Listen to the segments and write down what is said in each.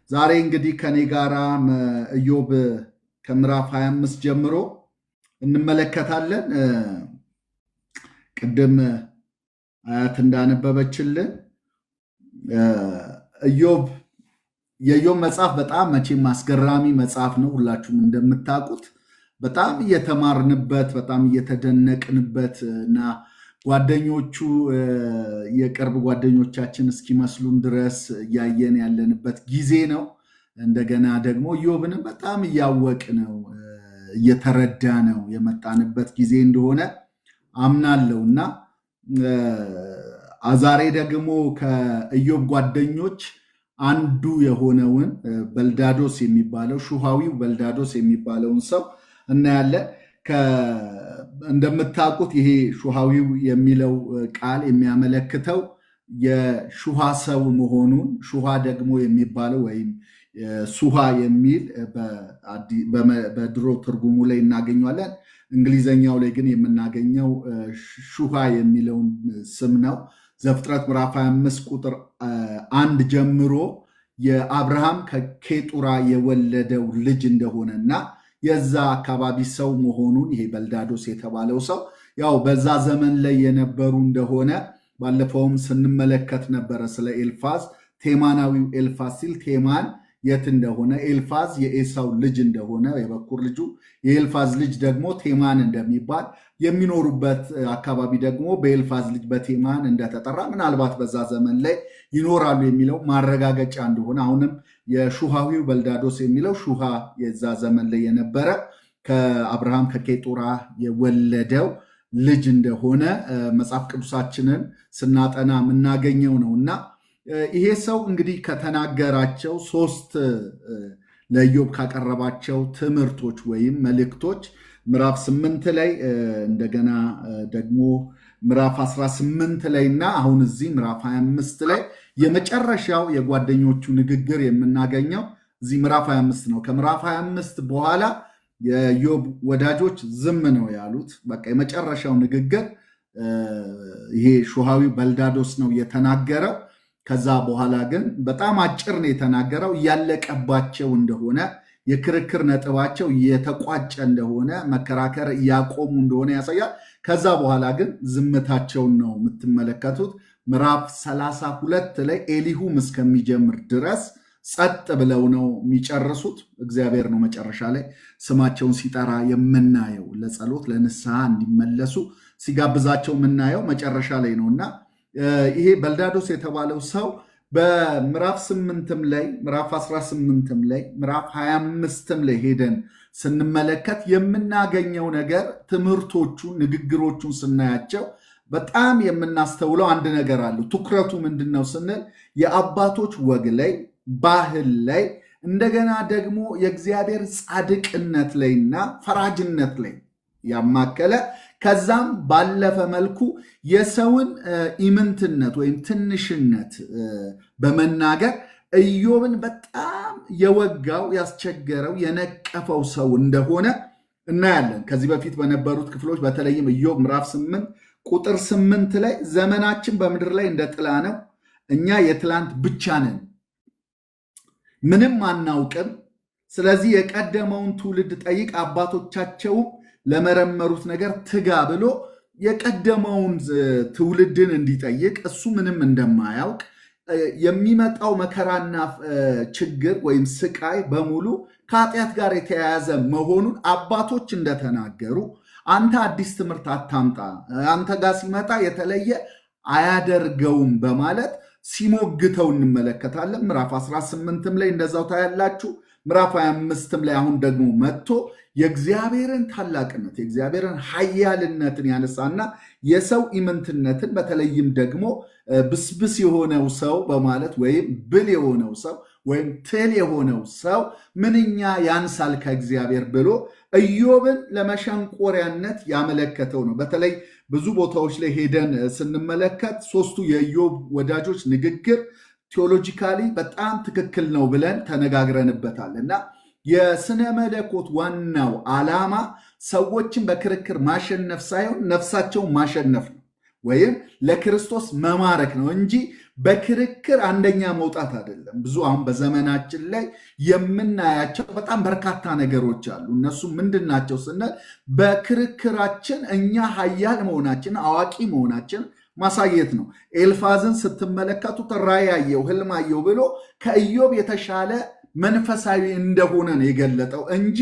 ዛሬ እንግዲህ ከኔ ጋራ ኢዮብ ከምዕራፍ 25 ጀምሮ እንመለከታለን። ቅድም አያት እንዳነበበችልን የኢዮብ መጽሐፍ በጣም መቼም አስገራሚ መጽሐፍ ነው። ሁላችሁም እንደምታውቁት በጣም እየተማርንበት በጣም እየተደነቅንበት እና ጓደኞቹ የቅርብ ጓደኞቻችን እስኪመስሉን ድረስ እያየን ያለንበት ጊዜ ነው። እንደገና ደግሞ ኢዮብንም በጣም እያወቅነው እየተረዳ ነው የመጣንበት ጊዜ እንደሆነ አምናለሁ እና ዛሬ ደግሞ ከኢዮብ ጓደኞች አንዱ የሆነውን በልዳዶስ የሚባለው ሹሃዊው በልዳዶስ የሚባለውን ሰው እናያለን። እንደምታውቁት ይሄ ሹሃዊው የሚለው ቃል የሚያመለክተው የሹሃ ሰው መሆኑን፣ ሹሃ ደግሞ የሚባለው ወይም ሱሃ የሚል በድሮ ትርጉሙ ላይ እናገኘዋለን። እንግሊዘኛው ላይ ግን የምናገኘው ሹሃ የሚለውን ስም ነው። ዘፍጥረት ምዕራፍ 25 ቁጥር 1 ጀምሮ የአብርሃም ከኬጡራ የወለደው ልጅ እንደሆነና የዛ አካባቢ ሰው መሆኑን ይሄ በልዳዶስ የተባለው ሰው ያው በዛ ዘመን ላይ የነበሩ እንደሆነ ባለፈውም ስንመለከት ነበረ። ስለ ኤልፋዝ ቴማናዊው ኤልፋዝ ሲል ቴማን የት እንደሆነ፣ ኤልፋዝ የኤሳው ልጅ እንደሆነ የበኩር ልጁ፣ የኤልፋዝ ልጅ ደግሞ ቴማን እንደሚባል፣ የሚኖሩበት አካባቢ ደግሞ በኤልፋዝ ልጅ በቴማን እንደተጠራ ምናልባት በዛ ዘመን ላይ ይኖራሉ የሚለው ማረጋገጫ እንደሆነ፣ አሁንም የሹሃዊው በልዳዶስ የሚለው ሹሃ የዛ ዘመን ላይ የነበረ ከአብርሃም ከኬጡራ የወለደው ልጅ እንደሆነ መጽሐፍ ቅዱሳችንን ስናጠና የምናገኘው ነው እና ይሄ ሰው እንግዲህ ከተናገራቸው ሶስት ለኢዮብ ካቀረባቸው ትምህርቶች ወይም መልእክቶች ምዕራፍ 8 ላይ እንደገና ደግሞ ምዕራፍ 18 ላይ እና አሁን እዚህ ምዕራፍ 25 ላይ የመጨረሻው የጓደኞቹ ንግግር የምናገኘው እዚህ ምዕራፍ 25 ነው። ከምዕራፍ 25 በኋላ የኢዮብ ወዳጆች ዝም ነው ያሉት። በቃ የመጨረሻው ንግግር ይሄ ሹሃዊ በልዳዶስ ነው የተናገረው። ከዛ በኋላ ግን በጣም አጭር ነው የተናገረው። እያለቀባቸው እንደሆነ፣ የክርክር ነጥባቸው እየተቋጨ እንደሆነ፣ መከራከር እያቆሙ እንደሆነ ያሳያል። ከዛ በኋላ ግን ዝምታቸውን ነው የምትመለከቱት። ምዕራፍ 32 ላይ ኤሊሁም እስከሚጀምር ድረስ ጸጥ ብለው ነው የሚጨርሱት። እግዚአብሔር ነው መጨረሻ ላይ ስማቸውን ሲጠራ የምናየው፣ ለጸሎት ለንስሐ እንዲመለሱ ሲጋብዛቸው የምናየው መጨረሻ ላይ ነው እና ይሄ በልዳዶስ የተባለው ሰው በምዕራፍ 8ም ላይ ምዕራፍ 18ም ላይ ምዕራፍ 25ም ላይ ሄደን ስንመለከት የምናገኘው ነገር ትምህርቶቹ ንግግሮቹን ስናያቸው በጣም የምናስተውለው አንድ ነገር አለ። ትኩረቱ ምንድን ነው ስንል የአባቶች ወግ ላይ፣ ባህል ላይ፣ እንደገና ደግሞ የእግዚአብሔር ጻድቅነት ላይና ፈራጅነት ላይ ያማከለ ከዛም ባለፈ መልኩ የሰውን ኢምንትነት ወይም ትንሽነት በመናገር ኢዮብን በጣም የወጋው ያስቸገረው የነቀፈው ሰው እንደሆነ እናያለን። ከዚህ በፊት በነበሩት ክፍሎች በተለይም ኢዮብ ምዕራፍ 8 ቁጥር 8 ላይ ዘመናችን በምድር ላይ እንደ ጥላ ነው፣ እኛ የትላንት ብቻ ነን፣ ምንም አናውቅም። ስለዚህ የቀደመውን ትውልድ ጠይቅ፣ አባቶቻቸውም ለመረመሩት ነገር ትጋ ብሎ የቀደመውን ትውልድን እንዲጠይቅ እሱ ምንም እንደማያውቅ የሚመጣው መከራና ችግር ወይም ስቃይ በሙሉ ከኃጢአት ጋር የተያያዘ መሆኑን አባቶች እንደተናገሩ አንተ አዲስ ትምህርት አታምጣ፣ አንተ ጋር ሲመጣ የተለየ አያደርገውም በማለት ሲሞግተው እንመለከታለን። ምዕራፍ 18ም ላይ እንደዛው ታያላችሁ። ምዕራፍ 25ም ላይ አሁን ደግሞ መጥቶ የእግዚአብሔርን ታላቅነት የእግዚአብሔርን ኃያልነትን ያነሳና የሰው ኢምንትነትን በተለይም ደግሞ ብስብስ የሆነው ሰው በማለት ወይም ብል የሆነው ሰው ወይም ትል የሆነው ሰው ምንኛ ያንሳል ከእግዚአብሔር ብሎ ኢዮብን ለመሸንቆሪያነት ያመለከተው ነው። በተለይ ብዙ ቦታዎች ላይ ሄደን ስንመለከት ሶስቱ የኢዮብ ወዳጆች ንግግር ቴዎሎጂካሊ በጣም ትክክል ነው ብለን ተነጋግረንበታል እና የስነ መለኮት ዋናው ዓላማ ሰዎችን በክርክር ማሸነፍ ሳይሆን ነፍሳቸውን ማሸነፍ ነው፣ ወይም ለክርስቶስ መማረክ ነው እንጂ በክርክር አንደኛ መውጣት አይደለም። ብዙ አሁን በዘመናችን ላይ የምናያቸው በጣም በርካታ ነገሮች አሉ። እነሱ ምንድን ናቸው ስንል በክርክራችን እኛ ኃያል መሆናችን አዋቂ መሆናችን ማሳየት ነው። ኤልፋዝን ስትመለከቱት ራእይ አየሁ፣ ህልም አየሁ ብሎ ከኢዮብ የተሻለ መንፈሳዊ እንደሆነ ነው የገለጠው እንጂ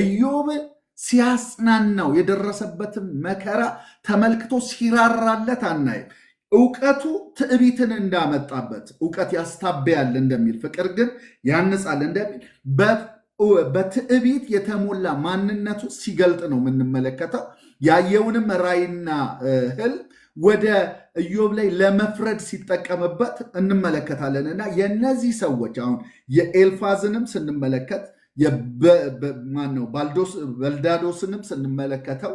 ኢዮብን ሲያጽናናው የደረሰበትን መከራ ተመልክቶ ሲራራለት አናይም። እውቀቱ ትዕቢትን እንዳመጣበት እውቀት ያስታበያል እንደሚል ፍቅር ግን ያንጻል እንደሚል በትዕቢት የተሞላ ማንነቱ ሲገልጥ ነው የምንመለከተው። ያየውንም ራእይና ህልም ወደ ኢዮብ ላይ ለመፍረድ ሲጠቀምበት እንመለከታለን። እና የነዚህ ሰዎች አሁን የኤልፋዝንም ስንመለከት ማነው በልዳዶስንም ስንመለከተው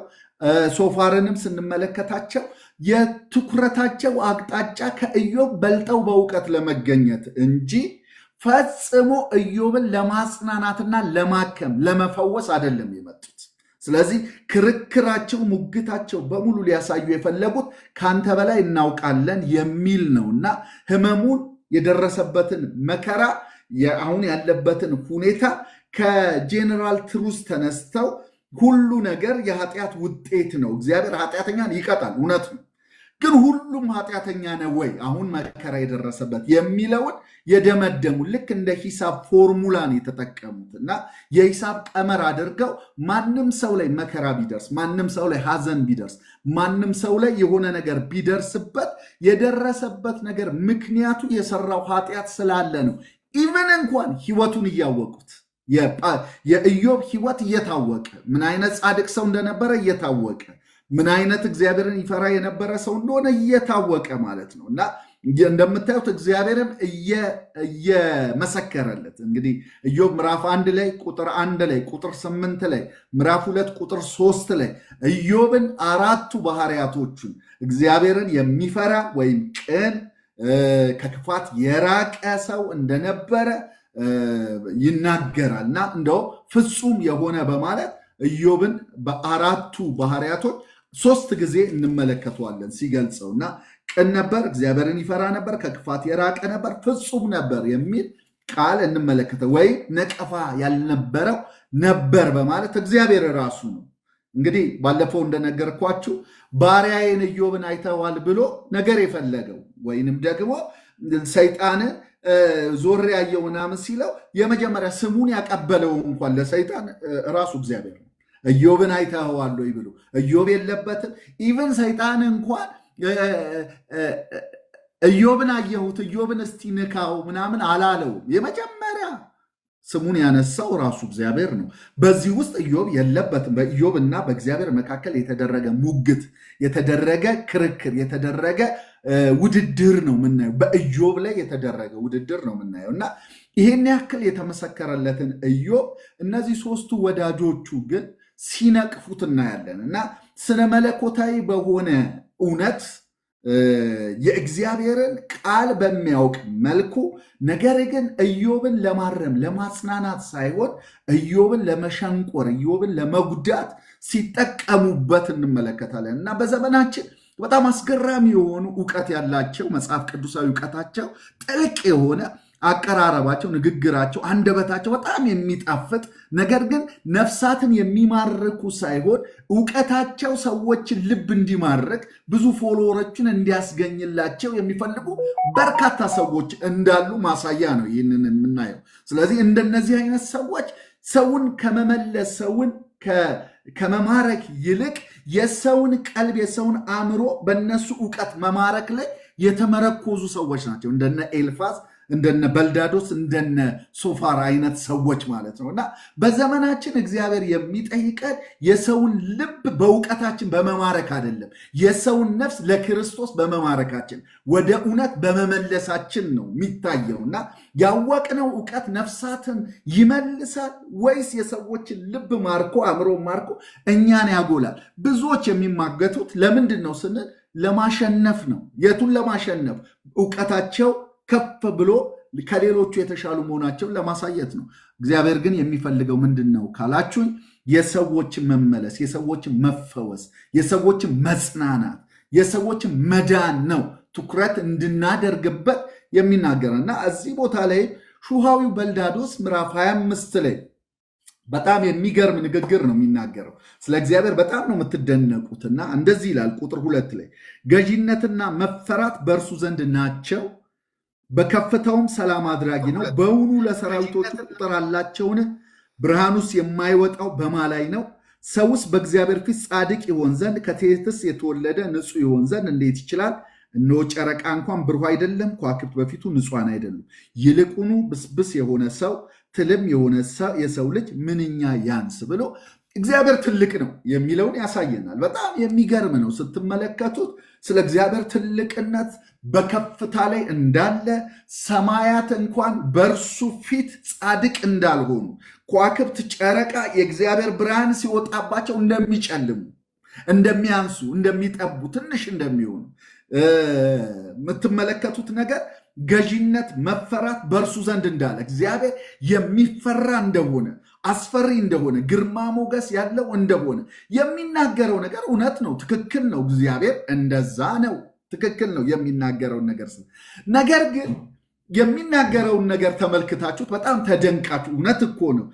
ሶፋርንም ስንመለከታቸው የትኩረታቸው አቅጣጫ ከኢዮብ በልጠው በእውቀት ለመገኘት እንጂ ፈጽሞ ኢዮብን ለማጽናናትና ለማከም ለመፈወስ አይደለም የመጡት። ስለዚህ ክርክራቸው፣ ሙግታቸው በሙሉ ሊያሳዩ የፈለጉት ከአንተ በላይ እናውቃለን የሚል ነው እና ህመሙን የደረሰበትን መከራ አሁን ያለበትን ሁኔታ ከጄኔራል ትሩስ ተነስተው ሁሉ ነገር የኃጢአት ውጤት ነው፣ እግዚአብሔር ኃጢአተኛን ይቀጣል፣ እውነት ነው። ግን ሁሉም ኃጢአተኛ ነው ወይ አሁን መከራ የደረሰበት የሚለውን የደመደሙ ልክ እንደ ሂሳብ ፎርሙላን የተጠቀሙት እና የሂሳብ ቀመር አድርገው ማንም ሰው ላይ መከራ ቢደርስ፣ ማንም ሰው ላይ ሐዘን ቢደርስ፣ ማንም ሰው ላይ የሆነ ነገር ቢደርስበት የደረሰበት ነገር ምክንያቱ የሰራው ኃጢአት ስላለ ነው። ኢቨን እንኳን ህይወቱን እያወቁት የኢዮብ ህይወት እየታወቀ ምን አይነት ጻድቅ ሰው እንደነበረ እየታወቀ ምን አይነት እግዚአብሔርን ይፈራ የነበረ ሰው እንደሆነ እየታወቀ ማለት ነው እና እንደምታዩት እግዚአብሔርም እየመሰከረለት እንግዲህ ኢዮብ ምዕራፍ 1 ላይ ቁጥር 1 ላይ ቁጥር 8 ላይ ምዕራፍ 2 ቁጥር 3 ላይ ኢዮብን አራቱ ባህሪያቶቹን እግዚአብሔርን የሚፈራ ወይም ቅን ከክፋት የራቀ ሰው እንደነበረ ይናገራል እና እንደው ፍጹም የሆነ በማለት ኢዮብን በአራቱ ባህሪያቶች 3 ጊዜ እንመለከተዋለን ሲገልጸው እና ቅን ነበር፣ እግዚአብሔርን ይፈራ ነበር፣ ከክፋት የራቀ ነበር፣ ፍጹም ነበር የሚል ቃል እንመለከተው። ወይ ነቀፋ ያልነበረው ነበር በማለት እግዚአብሔር ራሱ ነው። እንግዲህ ባለፈው እንደነገርኳችሁ ባሪያዬን ኢዮብን አይተዋል ብሎ ነገር የፈለገው ወይንም ደግሞ ሰይጣንን ዞር ያየው ምናምን ሲለው የመጀመሪያ ስሙን ያቀበለው እንኳን ለሰይጣን ራሱ እግዚአብሔር ነው። ኢዮብን አይተኸዋል ወይ ብሎ ኢዮብ የለበትም። ኢቨን ሰይጣን እንኳን ኢዮብን አየሁት፣ ኢዮብን እስቲ ንካው ምናምን አላለውም። የመጀመሪያ ስሙን ያነሳው ራሱ እግዚአብሔር ነው። በዚህ ውስጥ ኢዮብ የለበትም። በኢዮብ እና በእግዚአብሔር መካከል የተደረገ ሙግት፣ የተደረገ ክርክር፣ የተደረገ ውድድር ነው የምናየው። በኢዮብ ላይ የተደረገ ውድድር ነው የምናየው እና ይህን ያክል የተመሰከረለትን ኢዮብ እነዚህ 3ቱ ወዳጆቹ ግን ሲነቅፉት እናያለን እና ስነ መለኮታዊ በሆነ እውነት የእግዚአብሔርን ቃል በሚያውቅ መልኩ ነገር ግን ኢዮብን ለማረም ለማጽናናት ሳይሆን ኢዮብን ለመሸንቆር ኢዮብን ለመጉዳት ሲጠቀሙበት እንመለከታለን እና በዘመናችን በጣም አስገራሚ የሆኑ እውቀት ያላቸው መጽሐፍ ቅዱሳዊ እውቀታቸው ጥልቅ የሆነ አቀራረባቸው፣ ንግግራቸው፣ አንደበታቸው በጣም የሚጣፍጥ ነገር ግን ነፍሳትን የሚማርኩ ሳይሆን እውቀታቸው ሰዎችን ልብ እንዲማርክ ብዙ ፎሎወሮችን እንዲያስገኝላቸው የሚፈልጉ በርካታ ሰዎች እንዳሉ ማሳያ ነው ይህንን የምናየው። ስለዚህ እንደነዚህ አይነት ሰዎች ሰውን ከመመለስ ሰውን ከመማረክ ይልቅ የሰውን ቀልብ የሰውን አእምሮ በእነሱ እውቀት መማረክ ላይ የተመረኮዙ ሰዎች ናቸው። እንደነ ኤልፋዝ፣ እንደነ በልዳዶስ፣ እንደነ ሶፋር አይነት ሰዎች ማለት ነው እና በዘመናችን እግዚአብሔር የሚጠይቀን የሰውን ልብ በእውቀታችን በመማረክ አይደለም፣ የሰውን ነፍስ ለክርስቶስ በመማረካችን ወደ እውነት በመመለሳችን ነው የሚታየው እና ያወቅነው እውቀት ነፍሳትን ይመልሳል ወይስ የሰዎችን ልብ ማርኮ አእምሮ ማርኮ እኛን ያጎላል? ብዙዎች የሚማገቱት ለምንድን ነው ስንል ለማሸነፍ ነው። የቱን ለማሸነፍ? እውቀታቸው ከፍ ብሎ ከሌሎቹ የተሻሉ መሆናቸውን ለማሳየት ነው። እግዚአብሔር ግን የሚፈልገው ምንድን ነው ካላችሁኝ፣ የሰዎችን መመለስ፣ የሰዎችን መፈወስ፣ የሰዎችን መጽናናት፣ የሰዎችን መዳን ነው ትኩረት እንድናደርግበት የሚናገርና እዚህ ቦታ ላይ ሹሃዊው በልዳዶስ ምዕራፍ 25 ላይ በጣም የሚገርም ንግግር ነው የሚናገረው። ስለ እግዚአብሔር በጣም ነው የምትደነቁትና እንደዚህ ይላል ቁጥር 2 ላይ ገዢነትና መፈራት በእርሱ ዘንድ ናቸው፣ በከፍታውም ሰላም አድራጊ ነው። በውኑ ለሰራዊቶቹ ቁጥር አላቸውን? ብርሃኑስ የማይወጣው በማ ላይ ነው? ሰውስ በእግዚአብሔር ፊት ጻድቅ ይሆን ዘንድ ከሴትስ የተወለደ ንጹሕ ይሆን ዘንድ እንዴት ይችላል? እነሆ ጨረቃ እንኳን ብሩህ አይደለም፣ ከዋክብት በፊቱ ንጹሐን አይደሉም። ይልቁኑ ብስብስ የሆነ ሰው ትልም የሆነ የሰው ልጅ ምንኛ ያንስ ብሎ እግዚአብሔር ትልቅ ነው የሚለውን ያሳየናል። በጣም የሚገርም ነው ስትመለከቱት ስለ እግዚአብሔር ትልቅነት በከፍታ ላይ እንዳለ፣ ሰማያት እንኳን በእርሱ ፊት ጻድቅ እንዳልሆኑ፣ ከዋክብት ጨረቃ የእግዚአብሔር ብርሃን ሲወጣባቸው እንደሚጨልሙ፣ እንደሚያንሱ፣ እንደሚጠቡ፣ ትንሽ እንደሚሆኑ የምትመለከቱት ነገር ገዢነት መፈራት በእርሱ ዘንድ እንዳለ፣ እግዚአብሔር የሚፈራ እንደሆነ፣ አስፈሪ እንደሆነ፣ ግርማ ሞገስ ያለው እንደሆነ የሚናገረው ነገር እውነት ነው፣ ትክክል ነው። እግዚአብሔር እንደዛ ነው፣ ትክክል ነው የሚናገረውን ነገር። ነገር ግን የሚናገረውን ነገር ተመልክታችሁት በጣም ተደንቃችሁ፣ እውነት እኮ ነው፣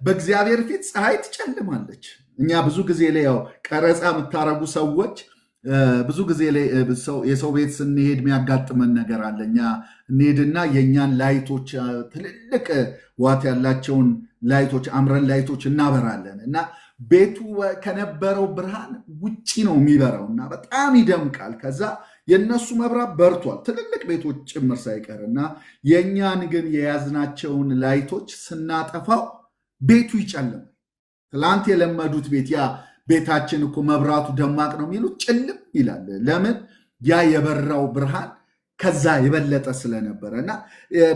በእግዚአብሔር ፊት ፀሐይ ትጨልማለች። እኛ ብዙ ጊዜ ላይ ያው ቀረፃ የምታረጉ ሰዎች ብዙ ጊዜ ላይ የሰው ቤት ስንሄድ የሚያጋጥመን ነገር አለ። እኛ እንሄድና የእኛን ላይቶች ትልልቅ ዋት ያላቸውን ላይቶች አምረን ላይቶች እናበራለን እና ቤቱ ከነበረው ብርሃን ውጪ ነው የሚበራው እና በጣም ይደምቃል። ከዛ የእነሱ መብራት በርቷል፣ ትልልቅ ቤቶች ጭምር ሳይቀር እና የእኛን ግን የያዝናቸውን ላይቶች ስናጠፋው ቤቱ ይጨልማል። ትላንት የለመዱት ቤት ያ ቤታችን እኮ መብራቱ ደማቅ ነው የሚሉት ጭልም ይላል። ለምን? ያ የበራው ብርሃን ከዛ የበለጠ ስለነበረ እና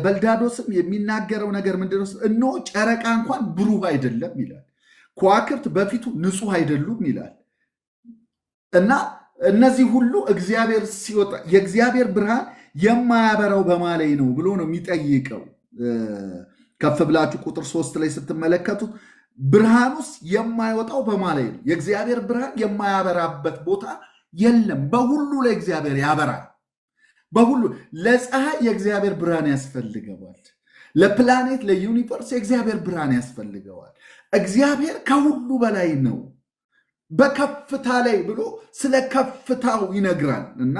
በልዳዶስም የሚናገረው ነገር ምንድነው? እነሆ ጨረቃ እንኳን ብሩህ አይደለም ይላል፣ ከዋክብት በፊቱ ንጹህ አይደሉም ይላል እና እነዚህ ሁሉ እግዚአብሔር ሲወጣ የእግዚአብሔር ብርሃን የማያበራው በማ ላይ ነው ብሎ ነው የሚጠይቀው። ከፍ ብላችሁ ቁጥር 3 ላይ ስትመለከቱት ብርሃኑስ የማይወጣው በማ ላይ ነው? የእግዚአብሔር ብርሃን የማያበራበት ቦታ የለም። በሁሉ ላይ እግዚአብሔር ያበራል። በሁሉ ለፀሐይ የእግዚአብሔር ብርሃን ያስፈልገዋል። ለፕላኔት ለዩኒቨርስ የእግዚአብሔር ብርሃን ያስፈልገዋል። እግዚአብሔር ከሁሉ በላይ ነው፣ በከፍታ ላይ ብሎ ስለ ከፍታው ይነግራል እና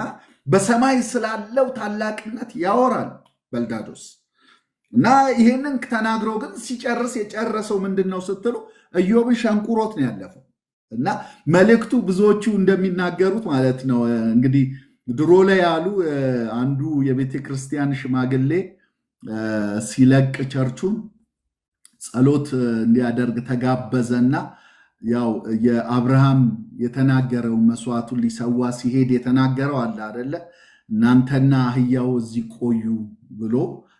በሰማይ ስላለው ታላቅነት ያወራል በልዳዶስ እና ይህንን ተናግሮ ግን ሲጨርስ የጨረሰው ምንድን ነው ስትሉ ኢዮብን ሸንቁሮት ነው ያለፈው እና መልእክቱ ብዙዎቹ እንደሚናገሩት ማለት ነው እንግዲህ ድሮ ላይ ያሉ አንዱ የቤተ ክርስቲያን ሽማግሌ ሲለቅ ቸርቹን ጸሎት እንዲያደርግ ተጋበዘና ያው የአብርሃም የተናገረው መስዋዕቱን ሊሰዋ ሲሄድ የተናገረው አለ አይደለ? እናንተና አህያው እዚህ ቆዩ ብሎ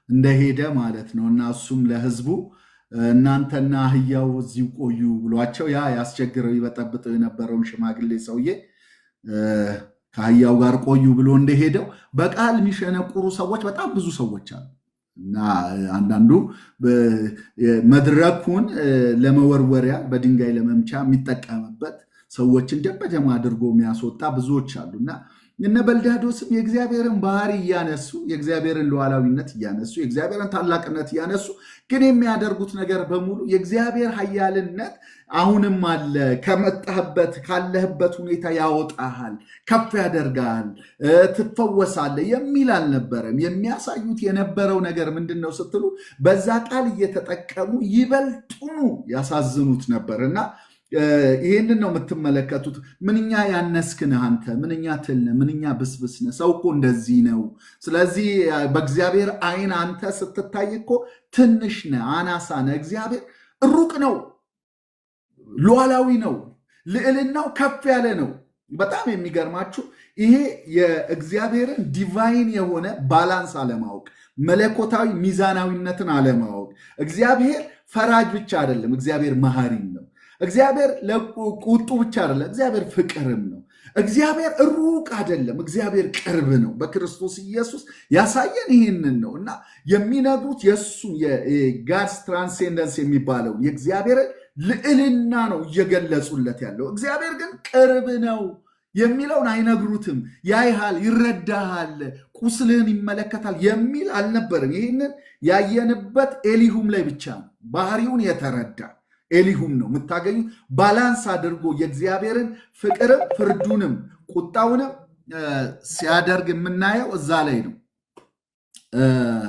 እንደሄደ ማለት ነው እና እሱም ለህዝቡ እናንተና አህያው እዚህ ቆዩ ብሏቸው ያ ያስቸግረው ይበጠብጠው የነበረውን ሽማግሌ ሰውዬ ከአህያው ጋር ቆዩ ብሎ እንደሄደው በቃል የሚሸነቁሩ ሰዎች በጣም ብዙ ሰዎች አሉ እና አንዳንዱ መድረኩን ለመወርወሪያ በድንጋይ ለመምቻ የሚጠቀምበት ሰዎችን ደበደማ አድርጎ የሚያስወጣ ብዙዎች አሉና እነ በልዳዶስም የእግዚአብሔርን ባህሪ እያነሱ የእግዚአብሔርን ሉዓላዊነት እያነሱ የእግዚአብሔርን ታላቅነት እያነሱ ግን የሚያደርጉት ነገር በሙሉ የእግዚአብሔር ኃያልነት አሁንም አለ፣ ከመጣህበት ካለህበት ሁኔታ ያወጣሃል፣ ከፍ ያደርጋል፣ ትፈወሳለህ የሚል አልነበረም። የሚያሳዩት የነበረው ነገር ምንድን ነው ስትሉ በዛ ቃል እየተጠቀሙ ይበልጡኑ ያሳዝኑት ነበርና ይህንን ነው የምትመለከቱት። ምንኛ ያነስክንህ አንተ፣ ምንኛ ትልነህ፣ ምንኛ ብስብስነህ፣ ሰው እኮ እንደዚህ ነው። ስለዚህ በእግዚአብሔር ዓይን አንተ ስትታይ እኮ ትንሽ ነህ፣ አናሳ ነህ። እግዚአብሔር ሩቅ ነው፣ ሉዓላዊ ነው፣ ልዕልናው ከፍ ያለ ነው። በጣም የሚገርማችሁ ይሄ የእግዚአብሔርን ዲቫይን የሆነ ባላንስ አለማወቅ፣ መለኮታዊ ሚዛናዊነትን አለማወቅ። እግዚአብሔር ፈራጅ ብቻ አይደለም፣ እግዚአብሔር መሐሪም ነው። እግዚአብሔር ቁጡ ብቻ አይደለም፣ እግዚአብሔር ፍቅርም ነው። እግዚአብሔር ሩቅ አይደለም፣ እግዚአብሔር ቅርብ ነው። በክርስቶስ ኢየሱስ ያሳየን ይህንን ነው እና የሚነግሩት የእሱ የጋድስ ትራንሴንደንስ የሚባለው የእግዚአብሔር ልዕልና ነው እየገለጹለት ያለው። እግዚአብሔር ግን ቅርብ ነው፣ የሚለውን አይነግሩትም። ያይሃል፣ ይረዳሃል፣ ቁስልህን ይመለከታል የሚል አልነበርም። ይህንን ያየንበት ኤሊሁም ላይ ብቻ ነው። ባህሪውን የተረዳ ኤሊሁም ነው የምታገኙ። ባላንስ አድርጎ የእግዚአብሔርን ፍቅርም ፍርዱንም ቁጣውንም ሲያደርግ የምናየው እዛ ላይ ነው።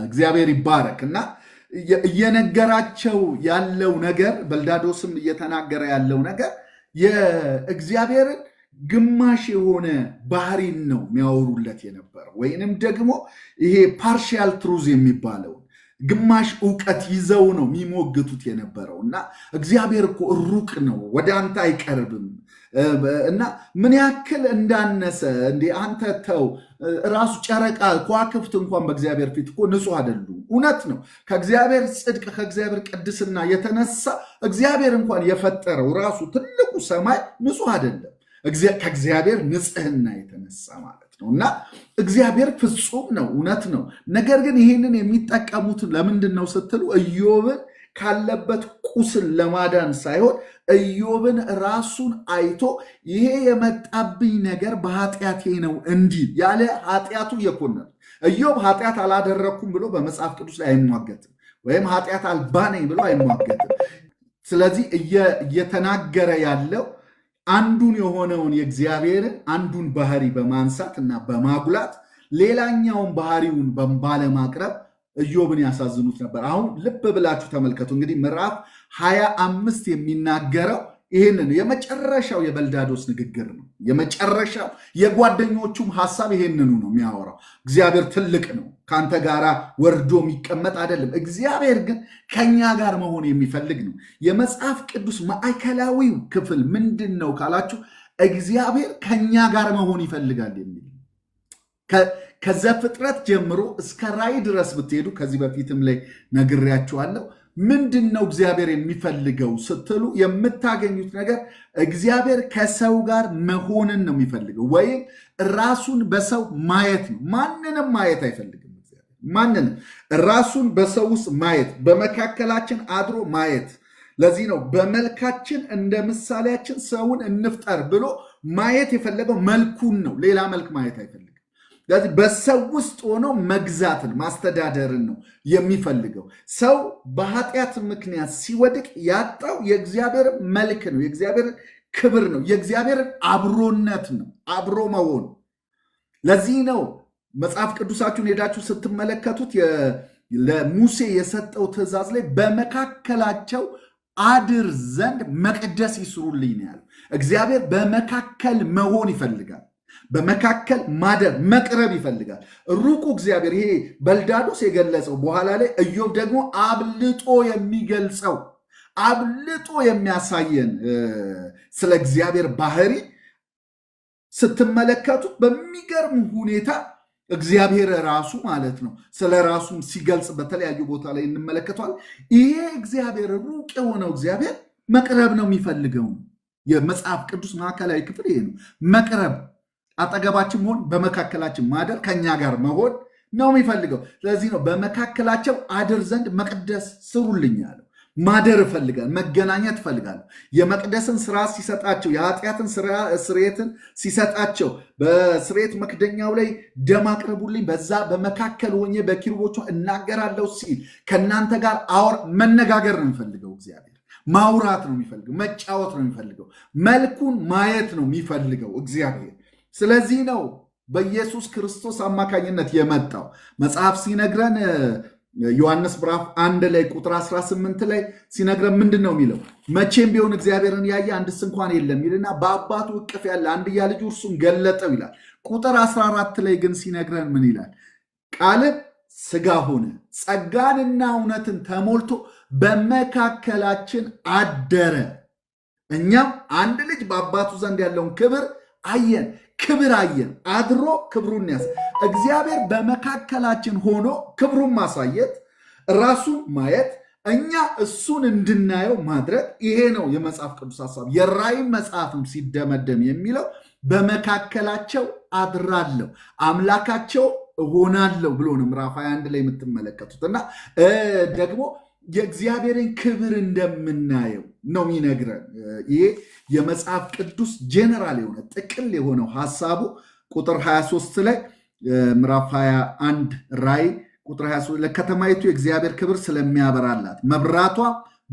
እግዚአብሔር ይባረክ እና እየነገራቸው ያለው ነገር በልዳዶስም እየተናገረ ያለው ነገር የእግዚአብሔርን ግማሽ የሆነ ባህሪን ነው የሚያወሩለት የነበረው፣ ወይንም ደግሞ ይሄ ፓርሻል ትሩዝ የሚባለው ግማሽ እውቀት ይዘው ነው የሚሞግቱት የነበረው እና እግዚአብሔር እኮ ሩቅ ነው፣ ወደ አንተ አይቀርብም እና ምን ያክል እንዳነሰ እንዴ አንተ ተው። ራሱ ጨረቃ ከዋክብት እንኳን በእግዚአብሔር ፊት እኮ ንጹህ አይደሉም። እውነት ነው። ከእግዚአብሔር ጽድቅ ከእግዚአብሔር ቅድስና የተነሳ እግዚአብሔር እንኳን የፈጠረው ራሱ ትልቁ ሰማይ ንጹህ አይደለም፣ ከእግዚአብሔር ንጽህና የተነሳ ማለት ነው። እና እግዚአብሔር ፍጹም ነው፣ እውነት ነው። ነገር ግን ይህንን የሚጠቀሙት ለምንድን ነው ስትሉ ኢዮብን ካለበት ቁስል ለማዳን ሳይሆን ኢዮብን ራሱን አይቶ ይሄ የመጣብኝ ነገር በኃጢአቴ ነው እንዲል ያለ ኃጢአቱ እየኮነነ ኢዮብ ኃጢአት አላደረግኩም ብሎ በመጽሐፍ ቅዱስ ላይ አይሟገትም፣ ወይም ኃጢአት አልባ ነኝ ብሎ አይሟገትም። ስለዚህ እየተናገረ ያለው አንዱን የሆነውን የእግዚአብሔርን አንዱን ባህሪ በማንሳት እና በማጉላት ሌላኛውን ባህሪውን ባለማቅረብ ኢዮብን ያሳዝኑት ነበር። አሁን ልብ ብላችሁ ተመልከቱ። እንግዲህ ምዕራፍ 25 የሚናገረው ይህንን የመጨረሻው የበልዳዶስ ንግግር ነው። የመጨረሻው የጓደኞቹም ሐሳብ ይህንኑ ነው የሚያወራው። እግዚአብሔር ትልቅ ነው፣ ከአንተ ጋር ወርዶ የሚቀመጥ አይደለም። እግዚአብሔር ግን ከኛ ጋር መሆን የሚፈልግ ነው። የመጽሐፍ ቅዱስ ማዕከላዊው ክፍል ምንድን ነው ካላችሁ እግዚአብሔር ከኛ ጋር መሆን ይፈልጋል የሚል ከዘፍጥረት ጀምሮ እስከ ራእይ ድረስ ብትሄዱ ከዚህ በፊትም ላይ ነግሬያችኋለሁ። ምንድን ነው እግዚአብሔር የሚፈልገው ስትሉ የምታገኙት ነገር እግዚአብሔር ከሰው ጋር መሆንን ነው የሚፈልገው፣ ወይም ራሱን በሰው ማየት ነው። ማንንም ማየት አይፈልግም እግዚአብሔር። ማንንም ራሱን በሰው ውስጥ ማየት፣ በመካከላችን አድሮ ማየት። ለዚህ ነው በመልካችን እንደ ምሳሌያችን ሰውን እንፍጠር ብሎ ማየት የፈለገው መልኩን ነው። ሌላ መልክ ማየት አይፈልግም። ስለዚህ በሰው ውስጥ ሆኖ መግዛትን ማስተዳደርን ነው የሚፈልገው። ሰው በኃጢአት ምክንያት ሲወድቅ ያጣው የእግዚአብሔር መልክ ነው፣ የእግዚአብሔር ክብር ነው፣ የእግዚአብሔርን አብሮነት ነው፣ አብሮ መሆን። ለዚህ ነው መጽሐፍ ቅዱሳችሁን ሄዳችሁ ስትመለከቱት ለሙሴ የሰጠው ትእዛዝ ላይ በመካከላቸው አድር ዘንድ መቅደስ ይስሩልኝ ነው ያለው። እግዚአብሔር በመካከል መሆን ይፈልጋል። በመካከል ማደር መቅረብ ይፈልጋል። ሩቁ እግዚአብሔር ይሄ በልዳዶስ የገለጸው በኋላ ላይ ኢዮብ ደግሞ አብልጦ የሚገልጸው አብልጦ የሚያሳየን ስለ እግዚአብሔር ባህሪ ስትመለከቱት በሚገርም ሁኔታ እግዚአብሔር ራሱ ማለት ነው ስለ ራሱም ሲገልጽ በተለያዩ ቦታ ላይ እንመለከተዋል። ይሄ እግዚአብሔር ሩቅ የሆነው እግዚአብሔር መቅረብ ነው የሚፈልገው። የመጽሐፍ ቅዱስ ማዕከላዊ ክፍል ይሄ ነው። መቅረብ፣ አጠገባችን መሆን፣ በመካከላችን ማደር፣ ከኛ ጋር መሆን ነው የሚፈልገው። ስለዚህ ነው በመካከላቸው አድር ዘንድ መቅደስ ስሩልኝ ያለው። ማደር እፈልጋል፣ መገናኘት እፈልጋል። የመቅደስን ስራ ሲሰጣቸው፣ የኃጢአትን ስርየትን ሲሰጣቸው፣ በስርየት መክደኛው ላይ ደም አቅርቡልኝ፣ በዛ በመካከል ሆኜ በኪሩቦቹ እናገራለሁ ሲል ከእናንተ ጋር መነጋገር ነው የሚፈልገው እግዚአብሔር። ማውራት ነው የሚፈልገው፣ መጫወት ነው የሚፈልገው፣ መልኩን ማየት ነው የሚፈልገው እግዚአብሔር። ስለዚህ ነው በኢየሱስ ክርስቶስ አማካኝነት የመጣው። መጽሐፍ ሲነግረን ዮሐንስ ምዕራፍ 1 ላይ ቁጥር 18 ላይ ሲነግረን ምንድን ነው የሚለው? መቼም ቢሆን እግዚአብሔርን ያየ አንድስ እንኳን የለም ይልና በአባቱ እቅፍ ያለ አንድያ ልጁ እርሱን ገለጠው ይላል። ቁጥር 14 ላይ ግን ሲነግረን ምን ይላል? ቃልም ሥጋ ሆነ ጸጋንና እውነትን ተሞልቶ በመካከላችን አደረ፣ እኛም አንድ ልጅ በአባቱ ዘንድ ያለውን ክብር አየን። ክብር አየን፣ አድሮ ክብሩን ያስ እግዚአብሔር በመካከላችን ሆኖ ክብሩን ማሳየት፣ ራሱን ማየት፣ እኛ እሱን እንድናየው ማድረግ። ይሄ ነው የመጽሐፍ ቅዱስ ሐሳብ። የራእይ መጽሐፍም ሲደመደም የሚለው በመካከላቸው አድራለሁ አምላካቸው እሆናለሁ ብሎ ነው ምዕራፍ 21 ላይ የምትመለከቱት። እና ደግሞ የእግዚአብሔርን ክብር እንደምናየው ነው የሚነግረን። ይሄ የመጽሐፍ ቅዱስ ጄኔራል የሆነ ጥቅል የሆነው ሐሳቡ ቁጥር 23 ላይ ምዕራፍ 21 ራእይ ቁጥር 23 ለከተማይቱ የእግዚአብሔር ክብር ስለሚያበራላት መብራቷ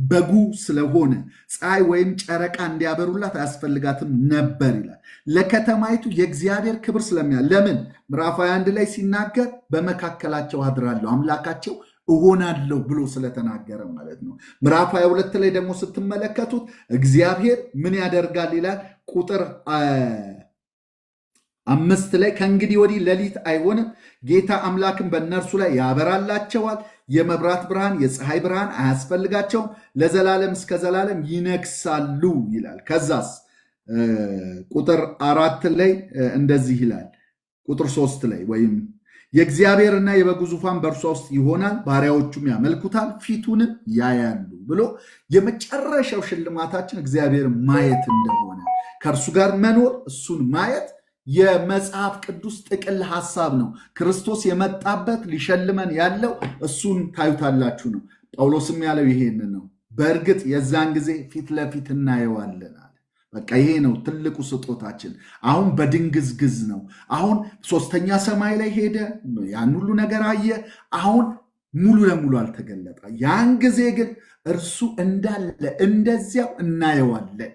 በጉ ስለሆነ ፀሐይ ወይም ጨረቃ እንዲያበሩላት አያስፈልጋትም ነበር ይላል። ለከተማይቱ የእግዚአብሔር ክብር ለምን ምዕራፍ 21 ላይ ሲናገር በመካከላቸው አድራለሁ አምላካቸው እሆናለሁ ብሎ ስለተናገረ ማለት ነው። ምዕራፍ 22 ላይ ደግሞ ስትመለከቱት እግዚአብሔር ምን ያደርጋል ይላል። ቁጥር 5 ላይ ከእንግዲህ ወዲህ ሌሊት አይሆንም፣ ጌታ አምላክን በእነርሱ ላይ ያበራላቸዋል፣ የመብራት ብርሃን የፀሐይ ብርሃን አያስፈልጋቸውም፣ ለዘላለም እስከ ዘላለም ይነግሳሉ ይላል። ከዛስ ቁጥር 4 ላይ እንደዚህ ይላል። ቁጥር 3 ላይ ወይም የእግዚአብሔርና የበጉ ዙፋን በእርሷ ውስጥ ይሆናል፣ ባሪያዎቹም ያመልኩታል፣ ፊቱንም ያያሉ ብሎ የመጨረሻው ሽልማታችን እግዚአብሔር ማየት እንደሆነ ከእርሱ ጋር መኖር እሱን ማየት የመጽሐፍ ቅዱስ ጥቅል ሐሳብ ነው። ክርስቶስ የመጣበት ሊሸልመን ያለው እሱን ታዩታላችሁ ነው። ጳውሎስም ያለው ይሄንን ነው። በእርግጥ የዛን ጊዜ ፊት ለፊት እናየዋለን። በቃ ይሄ ነው ትልቁ ስጦታችን። አሁን በድንግዝግዝ ነው። አሁን ሶስተኛ ሰማይ ላይ ሄደ፣ ያን ሁሉ ነገር አየ። አሁን ሙሉ ለሙሉ አልተገለጠ። ያን ጊዜ ግን እርሱ እንዳለ እንደዚያው እናየዋለን።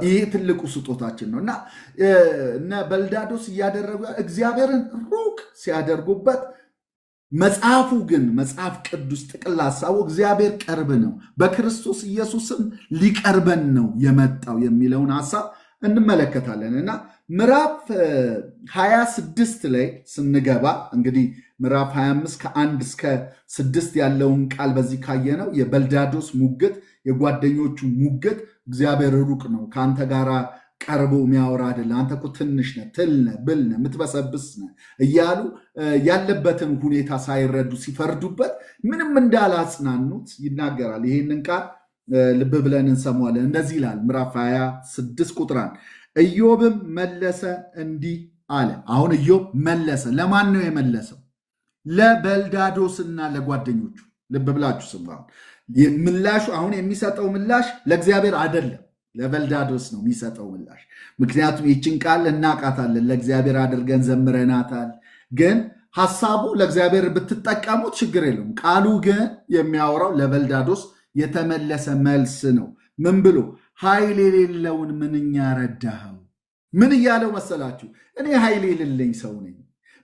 ይሄ ትልቁ ስጦታችን ነው እና እነ በልዳዶስ እያደረጉ እግዚአብሔርን ሩቅ ሲያደርጉበት መጽሐፉ ግን መጽሐፍ ቅዱስ ጥቅል ሐሳቡ እግዚአብሔር ቅርብ ነው፣ በክርስቶስ ኢየሱስም ሊቀርበን ነው የመጣው የሚለውን ሐሳብ እንመለከታለን እና ምዕራፍ 26 ላይ ስንገባ እንግዲህ ምዕራፍ 25 ከ1 እስከ 6 ያለውን ቃል በዚህ ካየነው የበልዳዶስ ሙግት፣ የጓደኞቹ ሙግት እግዚአብሔር ሩቅ ነው ከአንተ ጋር ቀርቦ የሚያወራ አይደለ፣ አንተ እኮ ትንሽ ነህ፣ ትል ነህ፣ ብል ነህ፣ የምትበሰብስ ነህ እያሉ ያለበትን ሁኔታ ሳይረዱ ሲፈርዱበት ምንም እንዳላጽናኑት ይናገራል። ይህንን ቃል ልብ ብለን እንሰማዋለን። እንደዚህ ይላል ምዕራፍ 26 ቁጥር 1 ኢዮብም መለሰ እንዲህ አለ። አሁን ኢዮብ መለሰ። ለማን ነው የመለሰው? ለበልዳዶስና ለጓደኞቹ። ልብ ብላችሁ ስማ። ምላሹ አሁን የሚሰጠው ምላሽ ለእግዚአብሔር አይደለም፣ ለበልዳዶስ ነው የሚሰጠው ምላሽ። ምክንያቱም ይችን ቃል እናቃታለን፣ ለእግዚአብሔር አድርገን ዘምረናታል። ግን ሐሳቡ ለእግዚአብሔር ብትጠቀሙት ችግር የለውም። ቃሉ ግን የሚያወራው ለበልዳዶስ የተመለሰ መልስ ነው። ምን ብሎ? ኃይል የሌለውን ምንኛ ረዳኸው። ምን እያለው መሰላችሁ? እኔ ኃይል የሌለኝ ሰው ነኝ።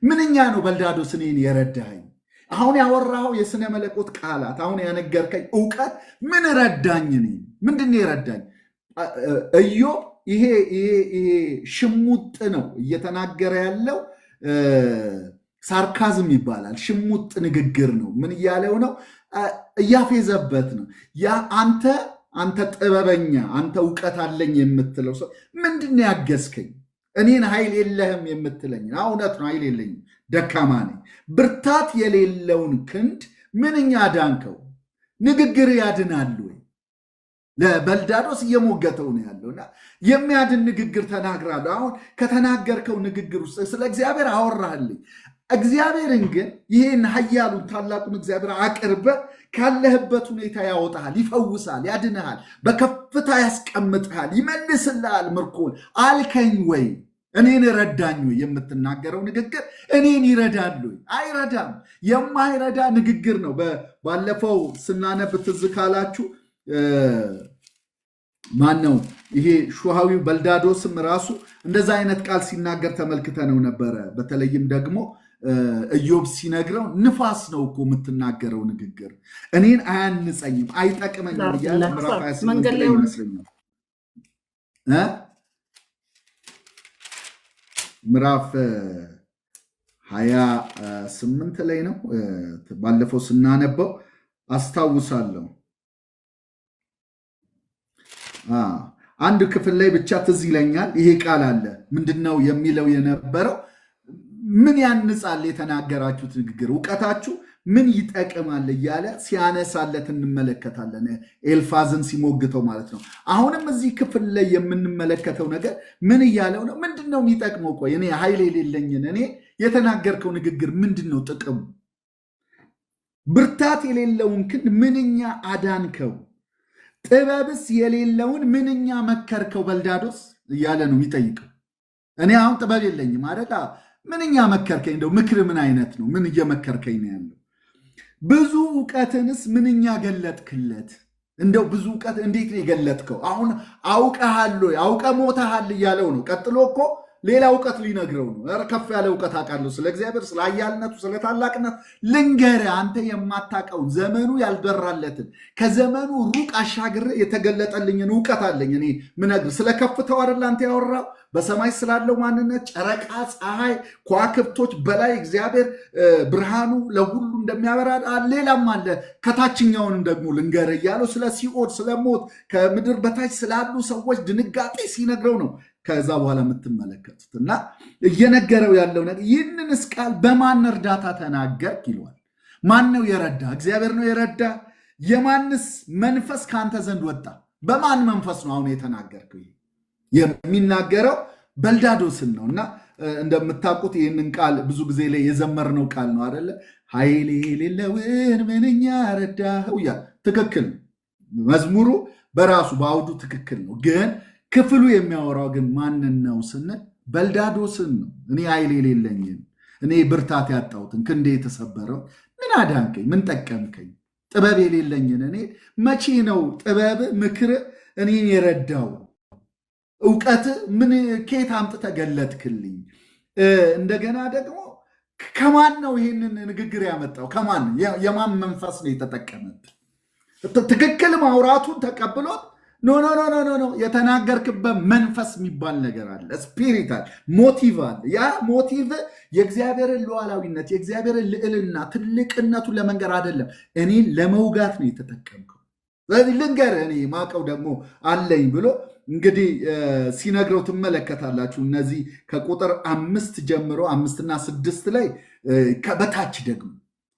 ምንኛ ነው በልዳዶስ እኔን የረዳኸኝ? አሁን ያወራኸው የስነ መለኮት ቃላት፣ አሁን ያነገርከኝ እውቀት ምን ረዳኝ? እኔ ምንድን የረዳኝ? ኢዮብ ይሄ ሽሙጥ ነው እየተናገረ ያለው። ሳርካዝም ይባላል። ሽሙጥ ንግግር ነው። ምን እያለው ነው? እያፌዘበት ነው። ያ አንተ ጥበበኛ፣ አንተ እውቀት አለኝ የምትለው ሰው ምንድን ያገዝከኝ? እኔን ኃይል የለህም የምትለኝ? እውነት ነው፣ ኃይል የለኝም፣ ደካማ ነኝ። ብርታት የሌለውን ክንድ ምንኛ ዳንከው። ንግግር ያድናል ወይ? ለበልዳዶስ እየሞገተው ነው ያለውና የሚያድን ንግግር ተናግራለሁ። አሁን ከተናገርከው ንግግር ውስጥ ስለ እግዚአብሔር አወራህልኝ። እግዚአብሔርን ግን ይህን ኃያሉን ታላቁን እግዚአብሔር አቅርበ ካለህበት ሁኔታ ያወጣሃል፣ ይፈውሳል፣ ያድንሃል፣ በከፍታ ያስቀምጥሃል፣ ይመልስልሃል ምርኮን አልከኝ ወይ? እኔን ረዳኝ ወይ? የምትናገረው ንግግር እኔን ይረዳል ወይ? አይረዳም። የማይረዳ ንግግር ነው። ባለፈው ስናነብ ትዝ ካላችሁ ማን ነው ይሄ ሹሃዊው በልዳዶስም ራሱ እንደዛ አይነት ቃል ሲናገር ተመልክተነው ነበረ። በተለይም ደግሞ ኢዮብ ሲነግረው ንፋስ ነው እኮ የምትናገረው ንግግር፣ እኔን አያንጸኝም፣ አይጠቅመኝም እያለ ምዕራፍ 28 ላይ ይመስለኛል ምዕራፍ 28 ላይ ነው ባለፈው ስናነበው አስታውሳለሁ። አንድ ክፍል ላይ ብቻ ትዝ ይለኛል ይሄ ቃል አለ። ምንድነው የሚለው የነበረው? ምን ያንጻል የተናገራችሁት ንግግር፣ እውቀታችሁ ምን ይጠቅማል እያለ ሲያነሳለት እንመለከታለን። ኤልፋዝን ሲሞግተው ማለት ነው። አሁንም እዚህ ክፍል ላይ የምንመለከተው ነገር ምን እያለው ነው? ምንድነው የሚጠቅመው? ቆይ እኔ ኃይል የሌለኝን እኔ የተናገርከው ንግግር ምንድነው ጥቅሙ? ብርታት የሌለውን ክንድ ምንኛ አዳንከው። ጥበብስ የሌለውን ምንኛ መከርከው በልዳዶስ እያለ ነው የሚጠይቀው። እኔ አሁን ጥበብ የለኝም አይደል? ምንኛ መከርከኝ። እንደው ምክር ምን አይነት ነው? ምን እየመከርከኝ ነው ያለው? ብዙ እውቀትንስ ምንኛ ገለጥክለት። እንደው ብዙ እውቀት እንዴት ነው የገለጥከው? አሁን አውቀሃል ወይ? አውቀ ሞተሃል እያለው ነው። ቀጥሎ እኮ ሌላ እውቀት ሊነግረው ነው። ኧረ ከፍ ያለ እውቀት አውቃለሁ፣ ስለ እግዚአብሔር፣ ስለ ኃያልነቱ፣ ስለ ታላቅነት ልንገርህ። አንተ የማታውቀውን ዘመኑ ያልበራለትን ከዘመኑ ሩቅ አሻግሬ የተገለጠልኝን እውቀት አለኝ እኔ ምነግርህ። ስለ ከፍታው አይደል አንተ ያወራው? በሰማይ ስላለው ማንነት፣ ጨረቃ፣ ፀሐይ፣ ከዋክብቶች በላይ እግዚአብሔር ብርሃኑ ለሁሉ እንደሚያበራ ሌላም አለ። ከታችኛውንም ደግሞ ልንገርህ እያለው ስለ ሲኦል፣ ስለ ሞት፣ ከምድር በታች ስላሉ ሰዎች ድንጋጤ ሲነግረው ነው ከዛ በኋላ የምትመለከቱት። እና እየነገረው ያለው ነገር ይህንንስ ቃል በማን እርዳታ ተናገርክ ይለዋል። ማን ነው የረዳ? እግዚአብሔር ነው የረዳ። የማንስ መንፈስ ከአንተ ዘንድ ወጣ? በማን መንፈስ ነው አሁን የተናገርከው? የሚናገረው በልዳዶስን ነው። እና እንደምታውቁት ይህንን ቃል ብዙ ጊዜ ላይ የዘመርነው ቃል ነው አደለ? ኃይል የሌለውን ምንኛ ረዳኸው እያለ ትክክል ነው። መዝሙሩ በራሱ በአውዱ ትክክል ነው። ግን ክፍሉ የሚያወራው ግን ማንን ነው ስንል በልዳዶስን ነው። እኔ ኃይል የሌለኝን፣ እኔ ብርታት ያጣሁትን፣ ክንዴ የተሰበረው ምን አዳንከኝ? ምን ጠቀምከኝ? ጥበብ የሌለኝን እኔ መቼ ነው ጥበብ ምክር እኔን የረዳው? እውቀት ምን ከየት አምጥተህ ገለጥክልኝ? እንደገና ደግሞ ከማን ነው ይህንን ንግግር ያመጣው? ከማን የማን መንፈስ ነው የተጠቀመብህ? ትክክል ማውራቱን ተቀብሎት ኖ ኖ ኖ ኖ ኖ የተናገርክበት መንፈስ የሚባል ነገር አለ። ስፒሪት አለ፣ ሞቲቭ አለ። ያ ሞቲቭ የእግዚአብሔርን ሉዓላዊነት፣ የእግዚአብሔርን ልዕልና፣ ትልቅነቱን ለመንገር አይደለም፣ እኔን ለመውጋት ነው የተጠቀምከው። ስለዚህ ልንገር እኔ ማቀው ደግሞ አለኝ ብሎ እንግዲህ ሲነግረው ትመለከታላችሁ። እነዚህ ከቁጥር 5 ጀምሮ 5 እና 6 ላይ በታች ደግሞ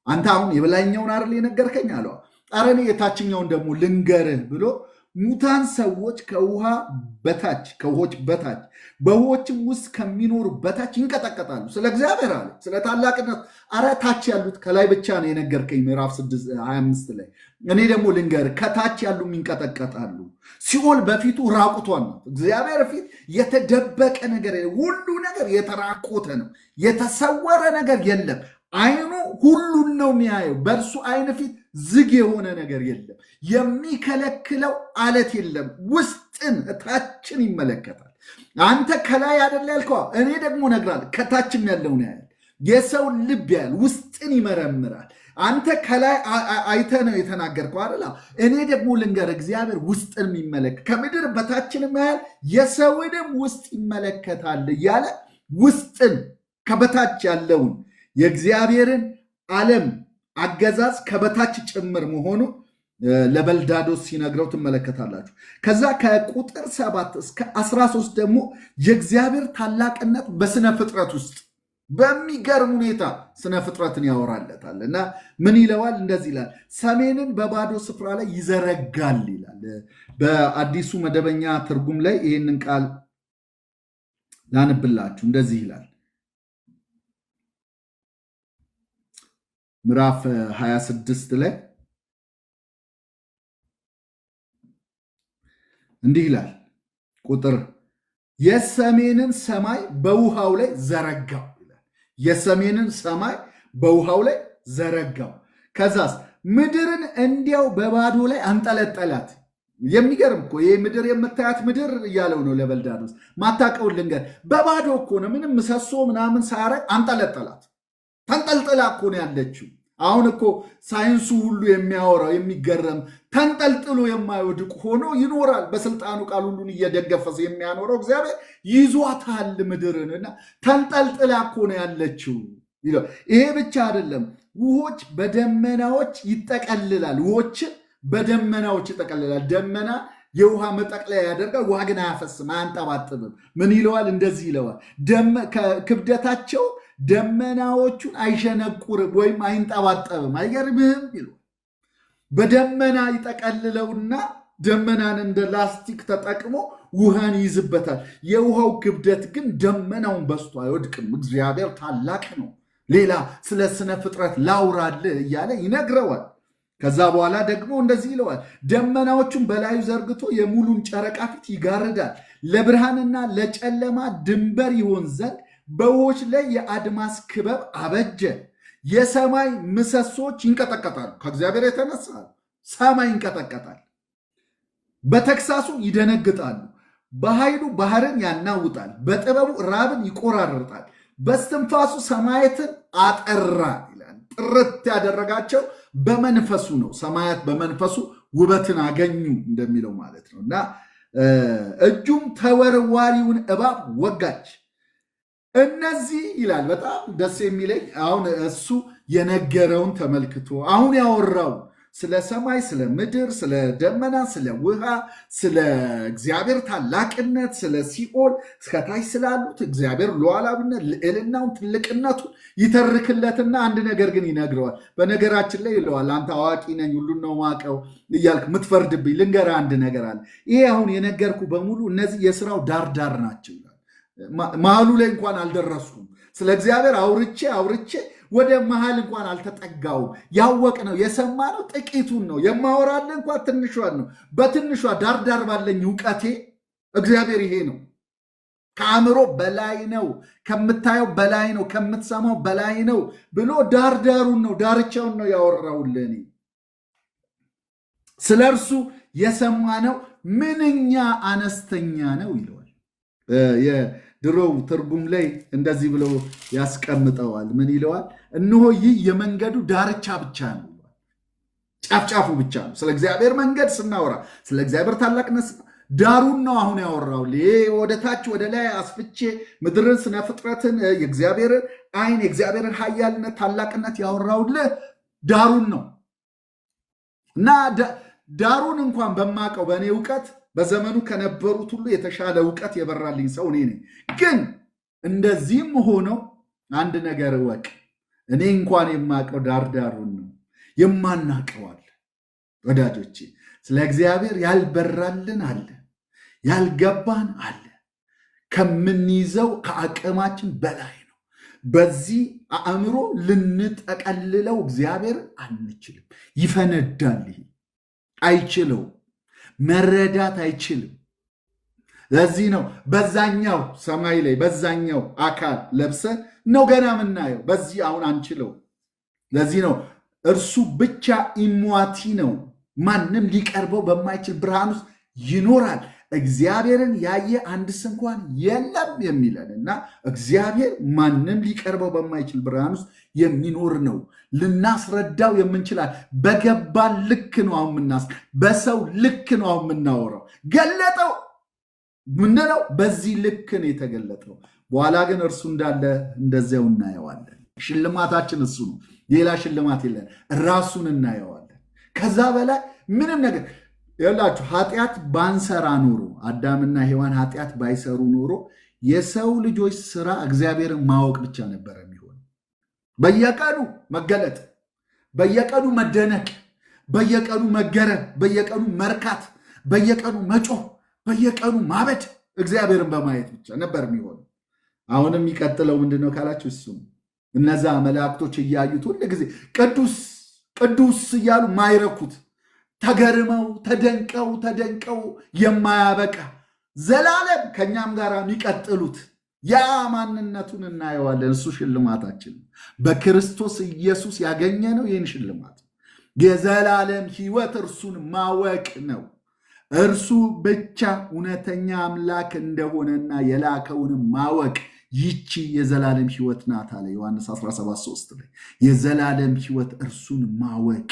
አንተ አሁን የበላይኛውን አይደል የነገርከኝ አለው። ኧረ እኔ የታችኛውን ደግሞ ልንገርህ ብሎ ሙታን ሰዎች ከውሆች በታች በውሆችም ውስጥ ከሚኖሩ በታች ይንቀጠቀጣሉ። ስለ እግዚአብሔር አለ፣ ስለ ታላቅነት። አረ ታች ያሉት ከላይ ብቻ ነው የነገርከኝ ምዕራፍ 6:25 ላይ። እኔ ደግሞ ልንገር ከታች ያሉ ይንቀጠቀጣሉ። ሲኦል በፊቱ ራቁቷን ነው። እግዚአብሔር ፊት የተደበቀ ነገር የለም። ሁሉ ነገር የተራቆተ ነው። የተሰወረ ነገር የለም። አይኑ ሁሉን ነው የሚያየው። በእርሱ አይን ፊት ዝግ የሆነ ነገር የለም። የሚከለክለው አለት የለም። ውስጥን ታችን ይመለከታል። አንተ ከላይ አይደል ያልከው፣ እኔ ደግሞ እነግርሃለሁ ከታችም ያለውን ያያል። የሰውን ልብ ያያል፣ ውስጥን ይመረምራል። አንተ ከላይ አይተህ ነው የተናገርከው አይደል? እኔ ደግሞ ልንገር፣ እግዚአብሔር ውስጥን የሚመለከት ከምድር በታችንም ያያል፣ የሰውንም ውስጥ ይመለከታል እያለ ውስጥን ከበታች ያለውን የእግዚአብሔርን ዓለም አገዛዝ ከበታች ጭምር መሆኑ ለበልዳዶስ ሲነግረው ትመለከታላችሁ። ከዛ ከቁጥር 7 እስከ 13 ደግሞ የእግዚአብሔር ታላቅነት በስነ ፍጥረት ውስጥ በሚገርም ሁኔታ ስነ ፍጥረትን ያወራለታል። እና ምን ይለዋል? እንደዚህ ይላል፣ ሰሜንን በባዶ ስፍራ ላይ ይዘረጋል ይላል። በአዲሱ መደበኛ ትርጉም ላይ ይህንን ቃል ላንብላችሁ። እንደዚህ ይላል ምዕራፍ 26 ላይ እንዲህ ይላል ቁጥር የሰሜንን ሰማይ በውሃው ላይ ዘረጋው ይላል። የሰሜንን ሰማይ በውሃው ላይ ዘረጋው። ከዛስ ምድርን እንዲያው በባዶ ላይ አንጠለጠላት። የሚገርም እኮ ይህ ምድር የምታያት ምድር እያለው ነው ለበልዳዶስ። ማታቀውን ልንገር፣ በባዶ እኮ ነው፣ ምንም ምሰሶ ምናምን ሳያረግ አንጠለጠላት። ተንጠልጥላ እኮ ነው ያለችው። አሁን እኮ ሳይንሱ ሁሉ የሚያወራው የሚገረም ተንጠልጥሎ የማይወድቅ ሆኖ ይኖራል። በስልጣኑ ቃል ሁሉን እየደገፈ የሚያኖረው እግዚአብሔር ይዟታል ምድርንና ተንጠልጥላ እኮ ነው ያለችው። ይሄ ብቻ አይደለም፣ ውሆች በደመናዎች ይጠቀልላል። ውሆችን በደመናዎች ይጠቀልላል። ደመና የውሃ መጠቅለያ ያደርጋል። ውሃ ግን አያፈስም፣ አያንጠባጥብም። ምን ይለዋል? እንደዚህ ይለዋል፣ ክብደታቸው ደመናዎቹን አይሸነቁርም ወይም አይንጠባጠብም። አይገርምህም? ይሉ በደመና ይጠቀልለውና ደመናን እንደ ላስቲክ ተጠቅሞ ውሃን ይይዝበታል። የውሃው ክብደት ግን ደመናውን በስቶ አይወድቅም። እግዚአብሔር ታላቅ ነው። ሌላ ስለ ስነ ፍጥረት ላውራልህ እያለ ይነግረዋል። ከዛ በኋላ ደግሞ እንደዚህ ይለዋል፣ ደመናዎቹን በላዩ ዘርግቶ የሙሉን ጨረቃ ፊት ይጋርዳል፣ ለብርሃንና ለጨለማ ድንበር ይሆን ዘንድ በውኆች ላይ የአድማስ ክበብ አበጀ። የሰማይ ምሰሶች ይንቀጠቀጣሉ። ከእግዚአብሔር የተነሳ ሰማይ ይንቀጠቀጣል። በተግሳሱ ይደነግጣሉ። በኃይሉ ባህርን ያናውጣል። በጥበቡ ራብን ይቆራርጣል። በስትንፋሱ ሰማያትን አጠራ ይላል። ጥርት ያደረጋቸው በመንፈሱ ነው። ሰማያት በመንፈሱ ውበትን አገኙ እንደሚለው ማለት ነው። እና እጁም ተወርዋሪውን እባብ ወጋች። እነዚህ ይላል በጣም ደስ የሚለኝ አሁን እሱ የነገረውን ተመልክቶ አሁን ያወራው ስለ ሰማይ፣ ስለ ምድር፣ ስለ ደመና፣ ስለ ውሃ፣ ስለ እግዚአብሔር ታላቅነት፣ ስለ ሲኦል እስከታች ስላሉት እግዚአብሔር ሉዓላዊነት፣ ልዕልናውን፣ ትልቅነቱን ይተርክለትና አንድ ነገር ግን ይነግረዋል። በነገራችን ላይ ይለዋል፣ አንተ አዋቂ ነኝ ሁሉን ነው ማቀው እያልክ ምትፈርድብኝ ልንገርህ አንድ ነገር አለ። ይሄ አሁን የነገርኩ በሙሉ እነዚህ የስራው ዳርዳር ናቸው ይላል። መሀሉ ላይ እንኳን አልደረስኩም። ስለ እግዚአብሔር አውርቼ ወደ መሃል እንኳን አልተጠጋውም። ያወቅነው የሰማነው ጥቂቱን ነው። የማወራልህ እንኳን ትንሿን ነው። በትንሿ ዳርዳር ባለኝ እውቀቴ እግዚአብሔር ይሄ ነው፣ ከአእምሮ በላይ ነው፣ ከምታየው በላይ ነው፣ ከምትሰማው በላይ ነው ብሎ ዳርዳሩን ነው ዳርቻውን ነው ያወራውልህ። እኔ ስለ እርሱ የሰማነው ምንኛ አነስተኛ ነው ይለዋል። የድሮው ትርጉም ላይ እንደዚህ ብሎ ያስቀምጠዋል። ምን ይለዋል? እነሆ ይህ የመንገዱ ዳርቻ ብቻ ነው፣ ጫፍጫፉ ብቻ ነው። ስለ እግዚአብሔር መንገድ ስናወራ፣ ስለ እግዚአብሔር ታላቅነት ዳሩን ነው አሁን ያወራው። ወደ ታች ወደ ላይ አስፍቼ ምድርን፣ ስነ ፍጥረትን፣ የእግዚአብሔርን አይን፣ የእግዚአብሔርን ኃያልነት ታላቅነት ያወራውልህ ዳሩን ነው። እና ዳሩን እንኳን በማቀው በእኔ እውቀት በዘመኑ ከነበሩት ሁሉ የተሻለ እውቀት የበራልኝ ሰው እኔ ነኝ። ግን እንደዚህም ሆነው አንድ ነገር እወቅ፣ እኔ እንኳን የማቀው ዳርዳሩን ነው። የማናቀዋል ወዳጆቼ፣ ስለ እግዚአብሔር ያልበራልን አለ፣ ያልገባን አለ። ከምንይዘው ከአቅማችን በላይ ነው። በዚህ አእምሮ ልንጠቀልለው እግዚአብሔር አንችልም። ይፈነዳል። ይሄ አይችለውም፣ መረዳት አይችልም። ለዚህ ነው በዛኛው ሰማይ ላይ በዛኛው አካል ለብሰን ነው ገና የምናየው። በዚህ አሁን አንችለው። ለዚህ ነው እርሱ ብቻ ኢሟቲ ነው፣ ማንም ሊቀርበው በማይችል ብርሃን ውስጥ ይኖራል፣ እግዚአብሔርን ያየ አንድስ እንኳን የለም የሚለን እና እግዚአብሔር ማንም ሊቀርበው በማይችል ብርሃን ውስጥ የሚኖር ነው። ልናስረዳው የምንችላል በገባን ልክ ነው አሁን በሰው ልክ ነው አሁን የምናወራው። ገለጠው ምንድነው? በዚህ ልክ ነው የተገለጠው። በኋላ ግን እርሱ እንዳለ እንደዚያው እናየዋለን። ሽልማታችን እሱ ነው፣ ሌላ ሽልማት የለን። ራሱን እናየዋለን። ከዛ በላይ ምንም ነገር ይላችሁ። ኃጢአት ባንሰራ ኖሮ አዳምና ሔዋን ኃጢአት ባይሰሩ ኖሮ የሰው ልጆች ስራ እግዚአብሔርን ማወቅ ብቻ ነበር የሚሆን። በየቀኑ መገለጥ፣ በየቀኑ መደነቅ፣ በየቀኑ መገረም፣ በየቀኑ መርካት፣ በየቀኑ መጮህ፣ በየቀኑ ማበድ እግዚአብሔርን በማየት ብቻ ነበር የሚሆን። አሁንም የሚቀጥለው ምንድነው ካላችሁ እሱ እነዛ መላእክቶች እያዩት ሁል ጊዜ ቅዱስ ቅዱስ እያሉ ማይረኩት ተገርመው ተደንቀው የማያበቃ ዘላለም ከኛም ጋር የሚቀጥሉት ያ ማንነቱን እናየዋለን። እሱ ሽልማታችን በክርስቶስ ኢየሱስ ያገኘነው ይህን ሽልማት የዘላለም ሕይወት እርሱን ማወቅ ነው። እርሱ ብቻ እውነተኛ አምላክ እንደሆነና የላከውንም ማወቅ ይቺ የዘላለም ሕይወት ናት አለ ዮሐንስ 17:3 ላይ። የዘላለም ሕይወት እርሱን ማወቅ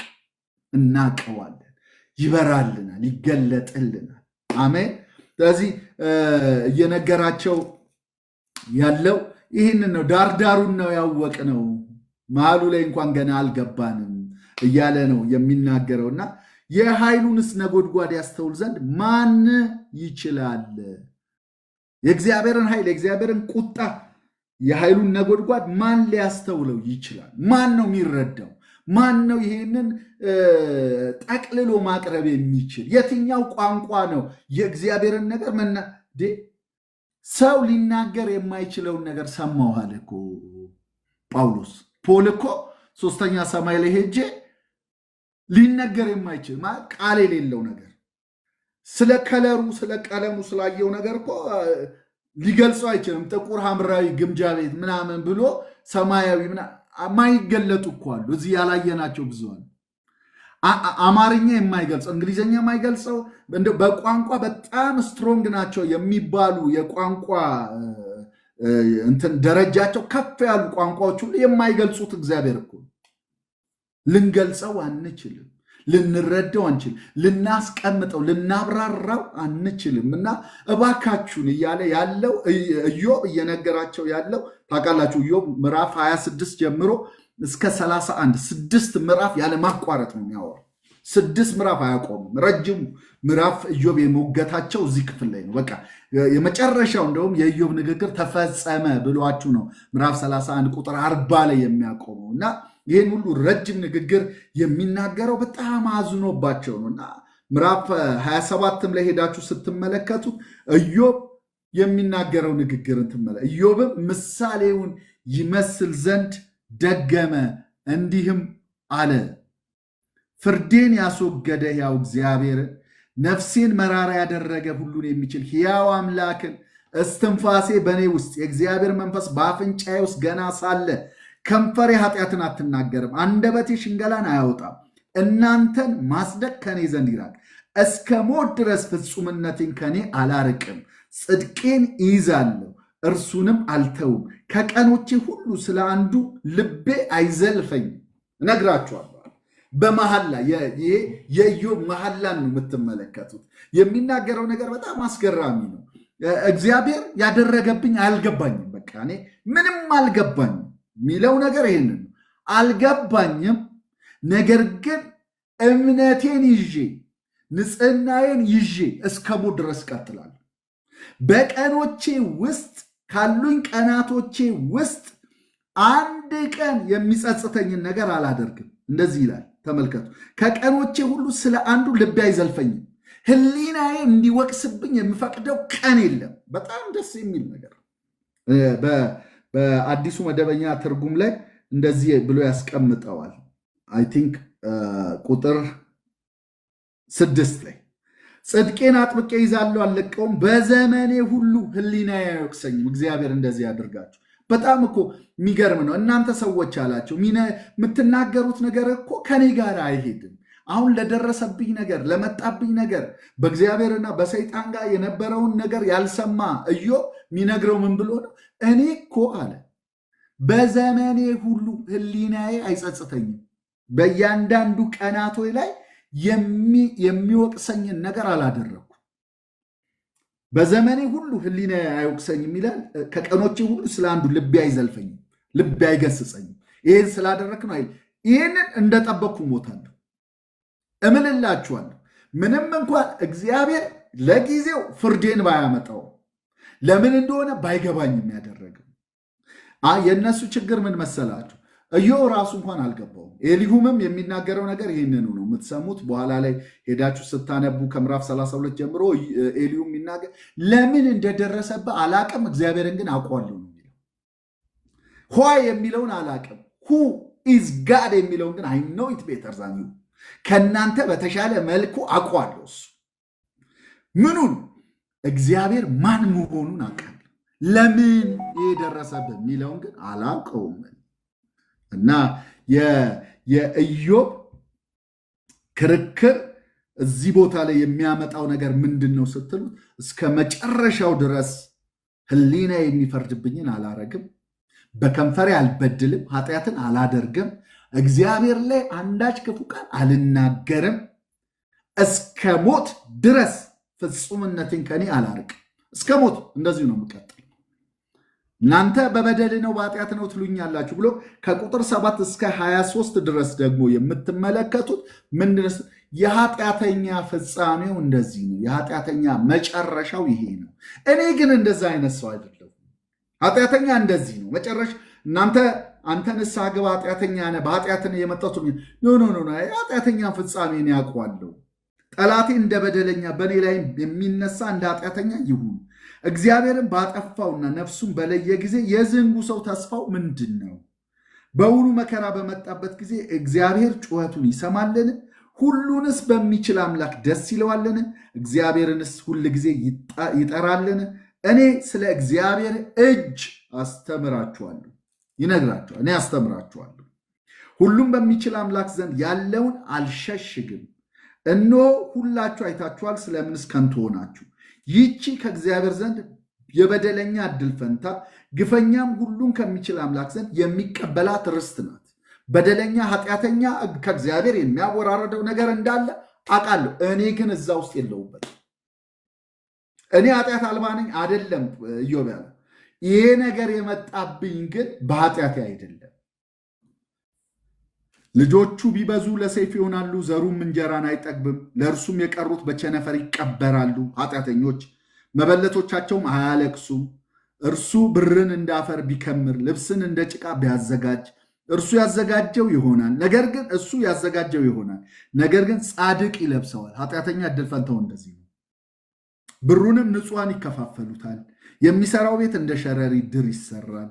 እናቀዋለን፣ ይበራልናል፣ ይገለጥልናል። አሜን። ስለዚህ እየነገራቸው ያለው ይህንን ነው። ዳርዳሩን ነው ያወቅነው፣ መሃሉ ላይ እንኳን ገና አልገባንም እያለ ነው የሚናገረውና የኃይሉንስ ነጎድጓድ ያስተውል ዘንድ ማን ይችላል? የእግዚአብሔርን ኃይል፣ የእግዚአብሔርን ቁጣ፣ የኃይሉን ነጎድጓድ ማን ሊያስተውለው ይችላል? ማን ነው የሚረዳው? ማን ነው ይሄንን ጠቅልሎ ማቅረብ የሚችል? የትኛው ቋንቋ ነው የእግዚአብሔርን ነገር ሰው ሊናገር የማይችለውን ነገር ሰማዋል እኮ ጳውሎስ። ፖል እኮ ሶስተኛ ሰማይ ላይ ሄጄ ሊነገር የማይችል ቃል የሌለው ነገር ስለ ከለሩ ስለ ቀለሙ ስላየው ነገር እኮ ሊገልጸው አይችልም። ጥቁር ሐምራዊ ግምጃ ቤት ምናምን ብሎ ሰማያዊ ማይገለጡ እኮ አሉ። እዚህ ያላየናቸው ብዙ አሉ። አማርኛ የማይገልጸው እንግሊዝኛ የማይገልጸው በቋንቋ በጣም ስትሮንግ ናቸው የሚባሉ የቋንቋ እንትን ደረጃቸው ከፍ ያሉ ቋንቋዎች ሁሉ የማይገልጹት እግዚአብሔር እኮ ልንገልጸው አንችልም፣ ልንረዳው አንችልም፣ ልናስቀምጠው ልናብራራው አንችልም። እና እባካችሁን እያለ ያለው ኢዮብ እየነገራቸው ያለው ታውቃላችሁ። ኢዮብ ምዕራፍ 26 ጀምሮ እስከ 31 6 ምዕራፍ ያለ ማቋረጥ ነው የሚያወራው። 6 ምዕራፍ አያቆምም። ረጅሙ ምዕራፍ ኢዮብ የሞገታቸው እዚህ ክፍል ላይ ነው። በቃ የመጨረሻው እንደውም የኢዮብ ንግግር ተፈጸመ ብሏችሁ ነው ምዕራፍ 31 ቁጥር 40 ላይ የሚያቆመው እና ይህን ሁሉ ረጅም ንግግር የሚናገረው በጣም አዝኖባቸው ነው። እና ምዕራፍ 27ም ላይ ሄዳችሁ ስትመለከቱ ኢዮብ የሚናገረው ንግግር ኢዮብም ምሳሌውን ይመስል ዘንድ ደገመ፣ እንዲህም አለ። ፍርዴን ያስወገደ ሕያው እግዚአብሔርን፣ ነፍሴን መራራ ያደረገ ሁሉን የሚችል ሕያው አምላክን፣ እስትንፋሴ በእኔ ውስጥ የእግዚአብሔር መንፈስ በአፍንጫዬ ውስጥ ገና ሳለ ከንፈሬ ኃጢአትን አትናገርም፣ አንደበቴ ሽንገላን አያወጣም። እናንተን ማስደቅ ከኔ ዘንድ ይራቅ፣ እስከ ሞት ድረስ ፍጹምነቴን ከኔ አላርቅም። ጽድቄን ይይዛለሁ እርሱንም አልተውም። ከቀኖቼ ሁሉ ስለ አንዱ ልቤ አይዘልፈኝም። እነግራችኋለሁ። በመሐላ ይሄ የኢዮብ መሐላን ነው የምትመለከቱት። የሚናገረው ነገር በጣም አስገራሚ ነው። እግዚአብሔር ያደረገብኝ አልገባኝም፣ በቃ እኔ ምንም አልገባኝም የሚለው ነገር ይህንን ነው። አልገባኝም፣ ነገር ግን እምነቴን ይዤ ንጽህናዬን ይዤ እስከ ሞት ድረስ ቀጥላለሁ። በቀኖቼ ውስጥ ካሉኝ ቀናቶቼ ውስጥ አንድ ቀን የሚጸጽተኝን ነገር አላደርግም። እንደዚህ ይላል፣ ተመልከቱ። ከቀኖቼ ሁሉ ስለ አንዱ ልቤ አይዘልፈኝም፣ ሕሊናዬ እንዲወቅስብኝ የምፈቅደው ቀን የለም። በጣም ደስ የሚል ነገር። በአዲሱ መደበኛ ትርጉም ላይ እንደዚህ ብሎ ያስቀምጠዋል። አይ ቲንክ ቁጥር 6 ላይ ጽድቄን አጥብቄ ይዛለሁ አልለቀውም፣ በዘመኔ ሁሉ ሕሊናዬ አይወቅሰኝም። እግዚአብሔር እንደዚህ ያድርጋችሁ። በጣም እኮ የሚገርም ነው። እናንተ ሰዎች አላቸው የምትናገሩት ነገር እኮ ከኔ ጋር አይሄድም። አሁን ለደረሰብኝ ነገር ለመጣብኝ ነገር በእግዚአብሔርና በሰይጣን ጋር የነበረውን ነገር ያልሰማ ኢዮብ የሚነግረው ምን ብሎ ነው? እኔ እኮ አለ በዘመኔ ሁሉ ሕሊናዬ አይጸጽተኝም፣ በእያንዳንዱ ቀናቶች ላይ የሚወቅሰኝን ነገር አላደረኩም። በዘመኔ ሁሉ ሕሊናዬ አይወቅሰኝም ይላል። ከቀኖቼ ሁሉ ስለ አንዱ ልቤ አይዘልፈኝም፣ ልቤ አይገስጸኝም። ይህን ስላደረክ ነው አይደል? ይህንን እንደጠበቅኩ ሞታለሁ። እምልላችኋለሁ ምንም እንኳን እግዚአብሔር ለጊዜው ፍርዴን ባያመጣው ለምን እንደሆነ ባይገባኝም ያደረገው የእነሱ ችግር ምን መሰላችሁ? ኢዮብ ራሱ እንኳን አልገባውም። ኤሊሁምም የሚናገረው ነገር ይህንኑ ነው የምትሰሙት። በኋላ ላይ ሄዳችሁ ስታነቡ ከምዕራፍ 32 ጀምሮ ኤሊሁም የሚናገር ለምን እንደደረሰብህ አላቅም፣ እግዚአብሔርን ግን አውቀዋለሁ ነው የሚለው። ኋይ የሚለውን አላቅም፣ ሁ ኢዝ ጋድ የሚለውን ግን አይ ኖው ኢት ቤተር ዛን ዩ፣ ከእናንተ በተሻለ መልኩ አውቀዋለሁ። እሱ ምኑን እግዚአብሔር ማን መሆኑን አውቃለሁ፣ ለምን የደረሰብህ የሚለውን ግን አላውቀውም። እና የኢዮብ ክርክር እዚህ ቦታ ላይ የሚያመጣው ነገር ምንድን ነው ስትሉት፣ እስከ መጨረሻው ድረስ ሕሊና የሚፈርድብኝን አላረግም፣ በከንፈሬ አልበድልም፣ ኃጢአትን አላደርግም፣ እግዚአብሔር ላይ አንዳች ክፉ ቃል አልናገርም፣ እስከ ሞት ድረስ ፍጹምነቴን ከኔ አላርቅም። እስከ ሞት እንደዚሁ ነው የምቀጥል። እናንተ በበደል ነው በኃጢአት ነው ትሉኛላችሁ ብሎ ከቁጥር 7 እስከ 23 ድረስ ደግሞ የምትመለከቱት ምንድን ነው? የኃጢአተኛ ፍጻሜው እንደዚህ ነው፣ የኃጢአተኛ መጨረሻው ይሄ ነው። እኔ ግን እንደዛ አይነት ሰው አይደለሁም። ኃጢአተኛ እንደዚህ ነው መጨረሻ። አንተ ንስሐ ግባ ኃጢአተኛ ነህ፣ በኃጢአትን የመጣቱ ኖ የኃጢአተኛ ፍጻሜን ያውቀዋለሁ። ጠላቴ እንደ በደለኛ በእኔ ላይ የሚነሳ እንደ ኃጢአተኛ ይሁን። እግዚአብሔርን ባጠፋውና ነፍሱን በለየ ጊዜ የዝንጉ ሰው ተስፋው ምንድን ነው? በውኑ መከራ በመጣበት ጊዜ እግዚአብሔር ጩኸቱን ይሰማልን? ሁሉንስ በሚችል አምላክ ደስ ይለዋልን? እግዚአብሔርንስ ሁል ጊዜ ይጠራልን? እኔ ስለ እግዚአብሔር እጅ አስተምራችኋለሁ፣ ይነግራችኋል። እኔ አስተምራችኋለሁ። ሁሉም በሚችል አምላክ ዘንድ ያለውን አልሸሽግም። እነሆ ሁላችሁ አይታችኋል፣ ስለምንስ ከንቱ ሆናችሁ? ይህቺ ከእግዚአብሔር ዘንድ የበደለኛ ዕድል ፈንታ፣ ግፈኛም ሁሉን ከሚችል አምላክ ዘንድ የሚቀበላት ርስት ናት። በደለኛ ኃጢአተኛ ከእግዚአብሔር የሚያወራረደው ነገር እንዳለ አውቃለሁ፣ እኔ ግን እዛ ውስጥ የለሁበት። እኔ ኃጢአት አልባ ነኝ አይደለም ኢዮብ ያለ። ይሄ ነገር የመጣብኝ ግን በኃጢአቴ አይደለም። ልጆቹ ቢበዙ ለሰይፍ ይሆናሉ፣ ዘሩም እንጀራን አይጠግብም። ለእርሱም የቀሩት በቸነፈር ይቀበራሉ። ኃጢአተኞች መበለቶቻቸውም አያለቅሱም። እርሱ ብርን እንደ አፈር ቢከምር፣ ልብስን እንደ ጭቃ ቢያዘጋጅ እርሱ ያዘጋጀው ይሆናል። ነገር ግን ጻድቅ ይለብሰዋል። ኃጢአተኛ ዕድል ፈንታው እንደዚህ ነው። ብሩንም ንጹሐን ይከፋፈሉታል። የሚሰራው ቤት እንደ ሸረሪት ድር ይሰራል።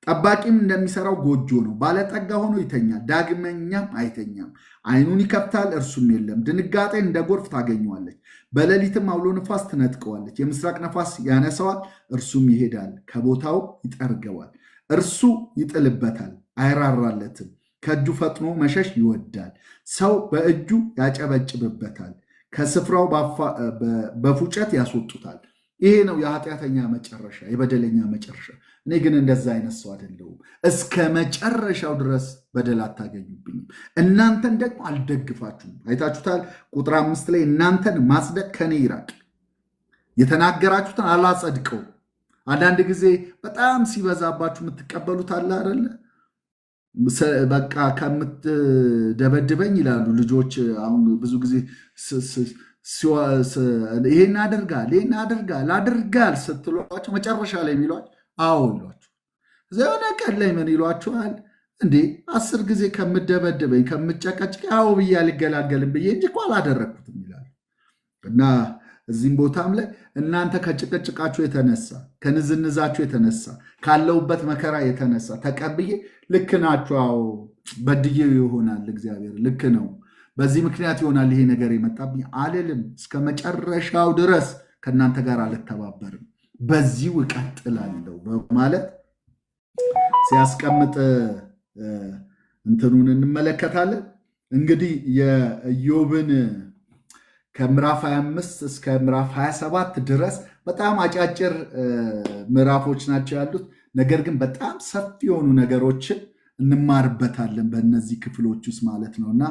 ጠባቂም እንደሚሰራው ጎጆ ነው። ባለጠጋ ሆኖ ይተኛል፣ ዳግመኛም አይተኛም። ዓይኑን ይከፍታል፣ እርሱም የለም። ድንጋጤ እንደ ጎርፍ ታገኘዋለች፣ በሌሊትም አውሎ ነፋስ ትነጥቀዋለች። የምስራቅ ነፋስ ያነሰዋል፣ እርሱም ይሄዳል፣ ከቦታው ይጠርገዋል። እርሱ ይጥልበታል፣ አይራራለትም። ከእጁ ፈጥኖ መሸሽ ይወዳል። ሰው በእጁ ያጨበጭብበታል፣ ከስፍራው በፉጨት ያስወጡታል። ይሄ ነው የኃጢአተኛ መጨረሻ፣ የበደለኛ መጨረሻ። እኔ ግን እንደዛ አይነት ሰው አይደለሁም። እስከ መጨረሻው ድረስ በደል አታገኙብኝም፣ እናንተን ደግሞ አልደግፋችሁም። አይታችሁታል። ቁጥር 5 ላይ እናንተን ማጽደቅ ከኔ ይራቅ፣ የተናገራችሁትን አላጸድቀው። አንዳንድ ጊዜ በጣም ሲበዛባችሁ የምትቀበሉት አለ አይደለ? በቃ ከምትደበድበኝ ይላሉ ልጆች። አሁን ብዙ ጊዜ ይሄን አድርጋል ስትሏቸው መጨረሻ ላይ የሚሏቸው አዎ ይሏቸው። እዚያ የሆነ ቀን ላይ ምን ይሏቸዋል? እንዴ 10 ጊዜ ከምደበድበኝ ከምጨቀጭቅ አዎ ብዬ አልገላገልም ብዬ እንጂ እኮ አላደረግኩትም ይላሉ። እና እዚህም ቦታም ላይ እናንተ ከጭቅጭቃችሁ የተነሳ ከንዝንዛችሁ የተነሳ ካለውበት መከራ የተነሳ ተቀብዬ ልክ ናችሁ፣ አዎ በድዬው ይሆናል እግዚአብሔር ልክ ነው፣ በዚህ ምክንያት ይሆናል ይሄ ነገር የመጣብኝ አልልም። እስከ መጨረሻው ድረስ ከእናንተ ጋር አልተባበርም፣ በዚሁ እቀጥላለሁ በማለት ሲያስቀምጥ እንትኑን እንመለከታለን። እንግዲህ የኢዮብን ከምዕራፍ 25 እስከ ምዕራፍ 27 ድረስ በጣም አጫጭር ምዕራፎች ናቸው ያሉት። ነገር ግን በጣም ሰፊ የሆኑ ነገሮችን እንማርበታለን በእነዚህ ክፍሎች ውስጥ ማለት ነውና